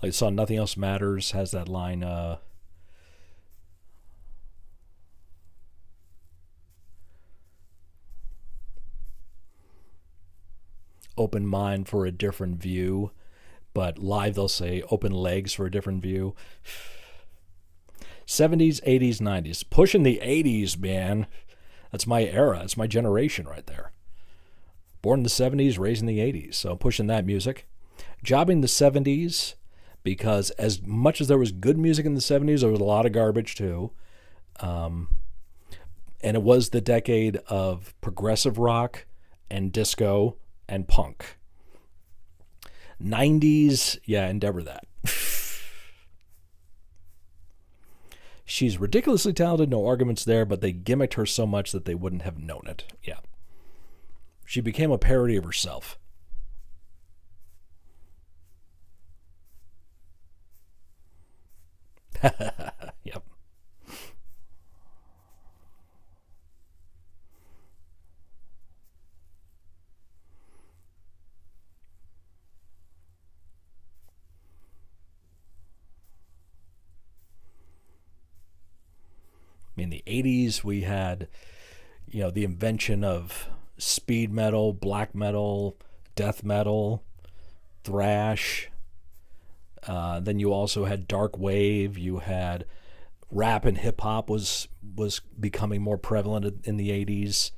S1: I saw Nothing Else Matters has that line, open mind for a different view, but live they'll say open legs for a different view. 70s, 80s, 90s. Pushing the 80s, man. That's my era. That's my generation right there. Born in the 70s, raised in the 80s. So pushing that music. Jobbing the 70s, because as much as there was good music in the 70s, there was a lot of garbage too. And it was the decade of progressive rock and disco and punk. 90s, yeah, endeavor that. She's ridiculously talented, no arguments there, but they gimmicked her so much that they wouldn't have known it. Yeah. She became a parody of herself. Yep. In the 80s, we had, the invention of speed metal, black metal, death metal, thrash. Then you also had dark wave. You had rap and hip hop was becoming more prevalent in the 80s.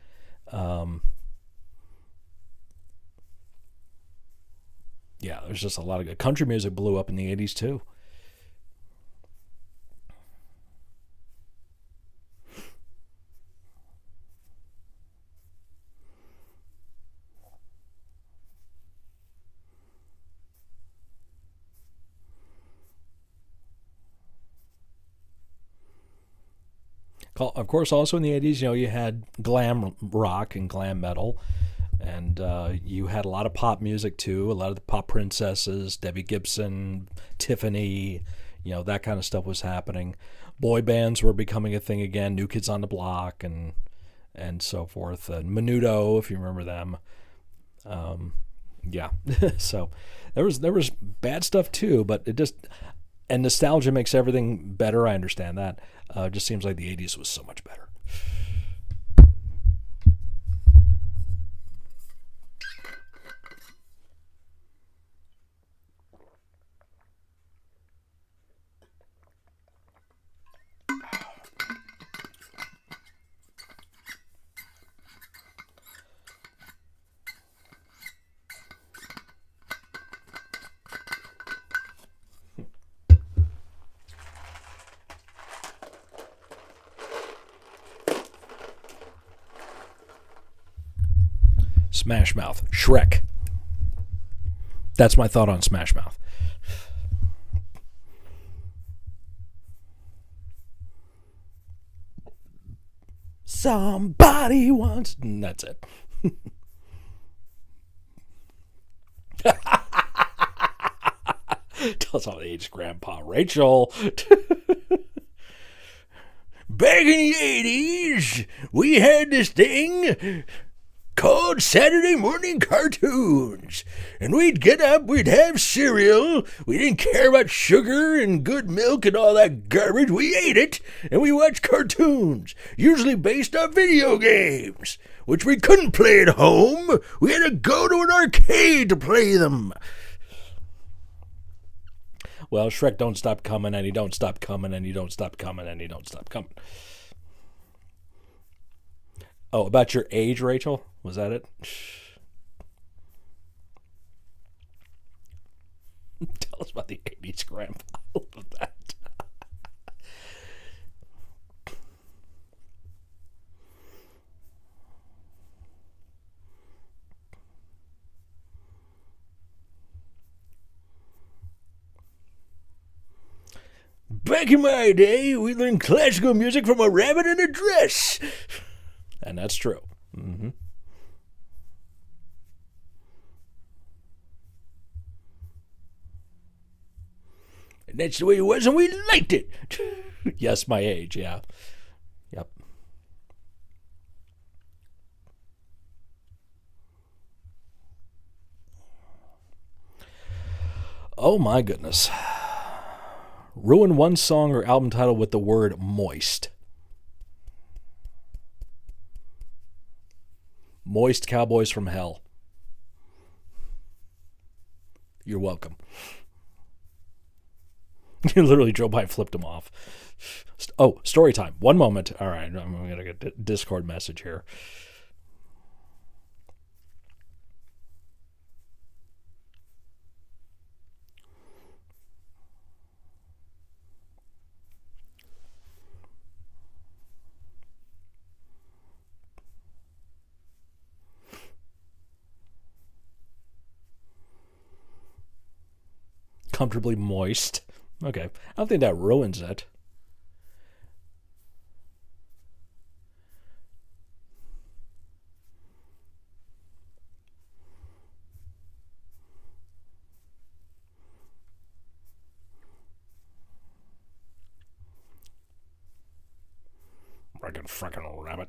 S1: Yeah, there's just a lot of good country music blew up in the 80s too. Of course, also in the 80s, you had glam rock and glam metal, and you had a lot of pop music too. A lot of the pop princesses, Debbie Gibson, Tiffany, that kind of stuff was happening. Boy bands were becoming a thing again. New Kids on the Block and so forth. And Menudo, if you remember them. Yeah. So there was bad stuff too, but it just and nostalgia makes everything better. I understand that. It just seems like the '80s was so much better. Smash Mouth, Shrek. That's my thought on Smash Mouth. Somebody wants. That's it. Tell us how the age Grandpa Rachel. Back in the 80s, we had this thing called Saturday morning cartoons. And we'd get up, we'd have cereal, we didn't care about sugar and good milk and all that garbage. We ate it, and we watched cartoons, usually based on video games, which we couldn't play at home. We had to go to an arcade to play them. Well, Shrek don't stop coming, and he don't stop coming, and he don't stop coming, and he don't stop coming. Oh, about your age, Rachel? Was that it? Tell us about the '80s, Grandpa. I love that. Back in my day, we learned classical music from a rabbit in a dress. And that's true. Mm-hmm. And that's the way it was, and we liked it. Yes, my age, yeah. Yep. Oh my goodness. Ruin one song or album title with the word moist. Moist Cowboys from Hell. You're welcome. You literally drove by and flipped him off. Oh, story time. One moment. All right, I'm going to get a Discord message here. Comfortably moist. Okay. I don't think that ruins it. Frickin' rabbit.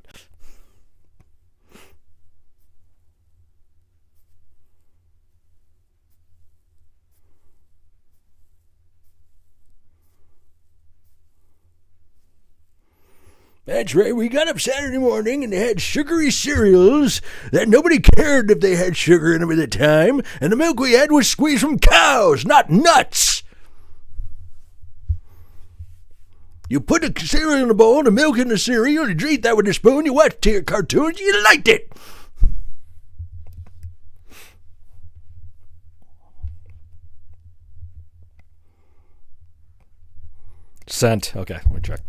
S1: That's right, we got up Saturday morning and they had sugary cereals that nobody cared if they had sugar in them at the time, and the milk we had was squeezed from cows, not nuts. You put the cereal in a bowl, the milk in the cereal, you eat that with a spoon, you watched your cartoons, you liked it. Sent. Okay, let me check.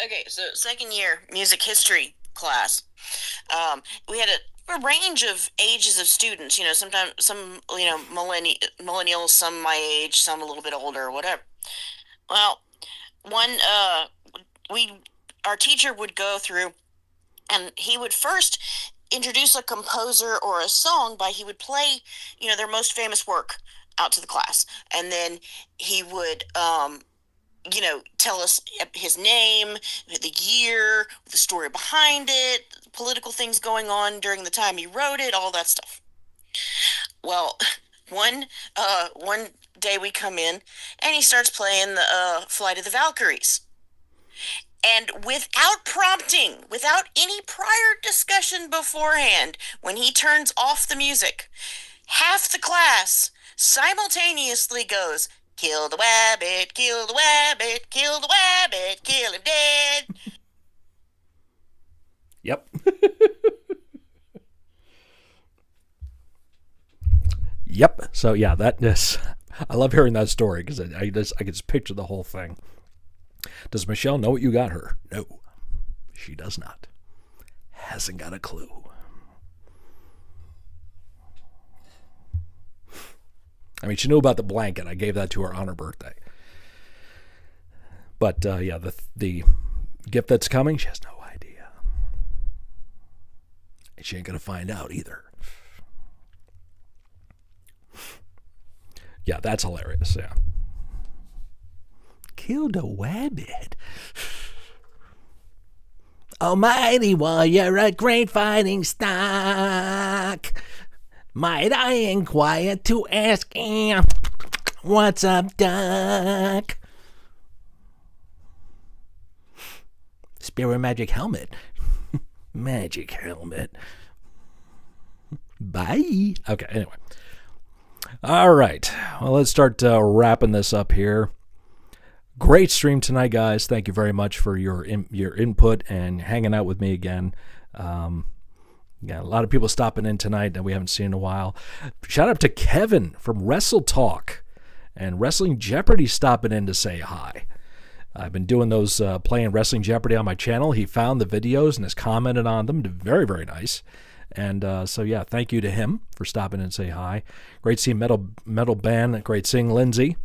S2: Okay, so second year music history class. We had a range of ages of students. You know, sometimes some millennials, some my age, some a little bit older, or whatever. Well, one we our teacher would go through, and he would first introduce a composer or a song by he would play, their most famous work out to the class, and then he would tell us his name, the year, the story behind it, political things going on during the time he wrote it, all that stuff. Well, one day we come in and he starts playing the Flight of the Valkyries. And without prompting, without any prior discussion beforehand, when he turns off the music, half the class simultaneously goes, "Kill the wabbit, kill the wabbit, kill the wabbit, kill him dead."
S1: Yep. Yep. So yeah, that is. I love hearing that story because I can just picture the whole thing. Does Michelle know what you got her? No, she does not. Hasn't got a clue. I mean, she knew about the blanket. I gave that to her on her birthday. But yeah, the gift that's coming, she has no idea. And she ain't going to find out either. Yeah, that's hilarious, yeah. Killed a wabbit. Almighty warrior, a great fighting stock. Might I inquire to ask him, what's up, Doc? Spirit magic helmet. Magic helmet. Bye. Okay, anyway. All right. Well, let's start wrapping this up here. Great stream tonight, guys. Thank you very much for your input and hanging out with me again. Yeah, a lot of people stopping in tonight that we haven't seen in a while. Shout out to Kevin from Wrestle Talk and Wrestling Jeopardy stopping in to say hi. I've been doing those playing Wrestling Jeopardy on my channel. He found the videos and has commented on them. Very, very nice. And so, yeah, thank you to him for stopping in and say hi. Great seeing Metal Band. Great seeing Lindsay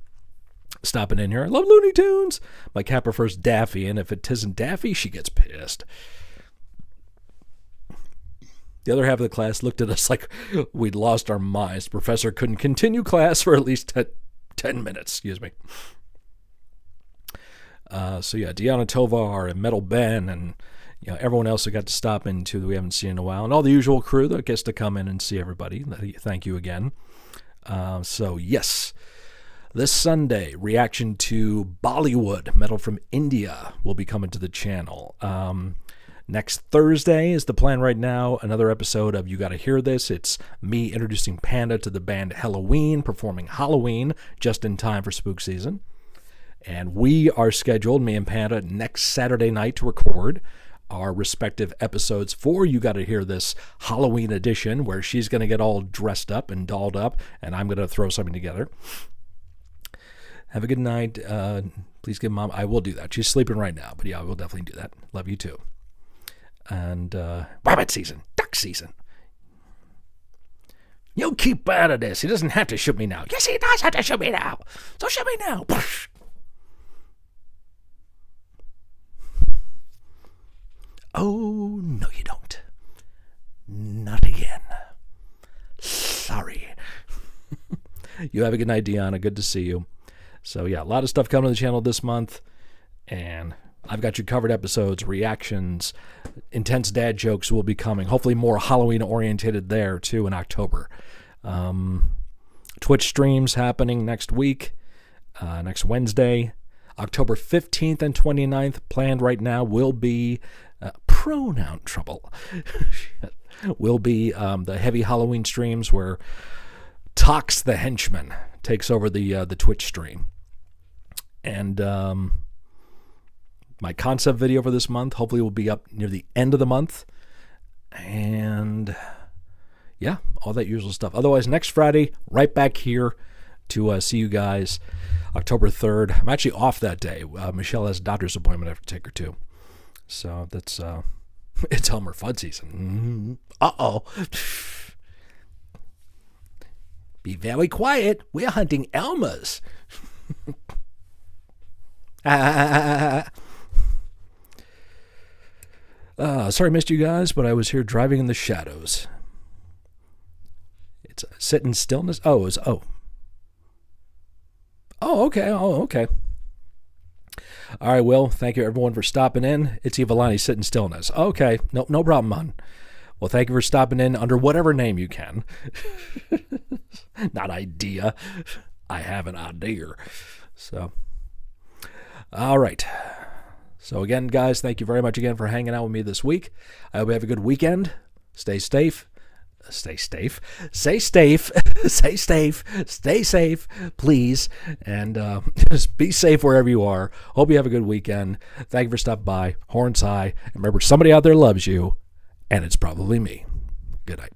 S1: stopping in here. I love Looney Tunes. My cat prefers Daffy, and if it isn't Daffy, she gets pissed. The other half of the class looked at us like we'd lost our minds. The professor couldn't continue class for at least 10 minutes. Excuse me. So, yeah, Deanna Tovar and Metal Ben and everyone else who got to stop in, too, that we haven't seen in a while. And all the usual crew that gets to come in and see everybody. Thank you again. So, yes, this Sunday, reaction to Bollywood, Metal from India, will be coming to the channel. Next Thursday is the plan right now. Another episode of You Gotta Hear This. It's me introducing Panda to the band Halloween, performing Halloween just in time for spook season. And we are scheduled, me and Panda, next Saturday night to record our respective episodes for You Gotta Hear This Halloween edition, where she's going to get all dressed up and dolled up, and I'm going to throw something together. Have a good night. Please give Mom. I will do that. She's sleeping right now, but yeah, I will definitely do that. Love you too. And rabbit season, duck season. You keep out of this. He doesn't have to shoot me now. Yes, he does have to shoot me now. So shoot me now. Oh, no, you don't. Not again. Sorry. You have a good night, Deanna. Good to see you. So, yeah, a lot of stuff coming to the channel this month. And I've got you covered episodes, reactions, intense dad jokes will be coming. Hopefully more Halloween-oriented there, too, in October. Twitch streams happening next week, next Wednesday. October 15th and 29th, planned right now, will be pronoun trouble. Will be the heavy Halloween streams where Tox the Henchman takes over the Twitch stream. And my concept video for this month hopefully will be up near the end of the month. And yeah, all that usual stuff. Otherwise, next Friday, right back here to see you guys. October 3rd. I'm actually off that day. Michelle has a doctor's appointment I have to take her to. So that's, it's Elmer Fudd season. Uh-oh. Be very quiet. We're hunting Elmas. Sorry I missed you guys, but I was here driving in the shadows. It's sit in stillness. Oh, okay. Oh, okay. All right, Will, thank you everyone for stopping in. It's Evilani sitting stillness. Okay, no problem, hon. Well, thank you for stopping in under whatever name you can. Not idea. I have an idea. So, all right. So again, guys, thank you very much again for hanging out with me this week. I hope you have a good weekend. Stay safe. Stay safe. Stay safe. Stay safe. Stay safe, please. And just be safe wherever you are. Hope you have a good weekend. Thank you for stopping by. Horns high. And remember, somebody out there loves you, and it's probably me. Good night.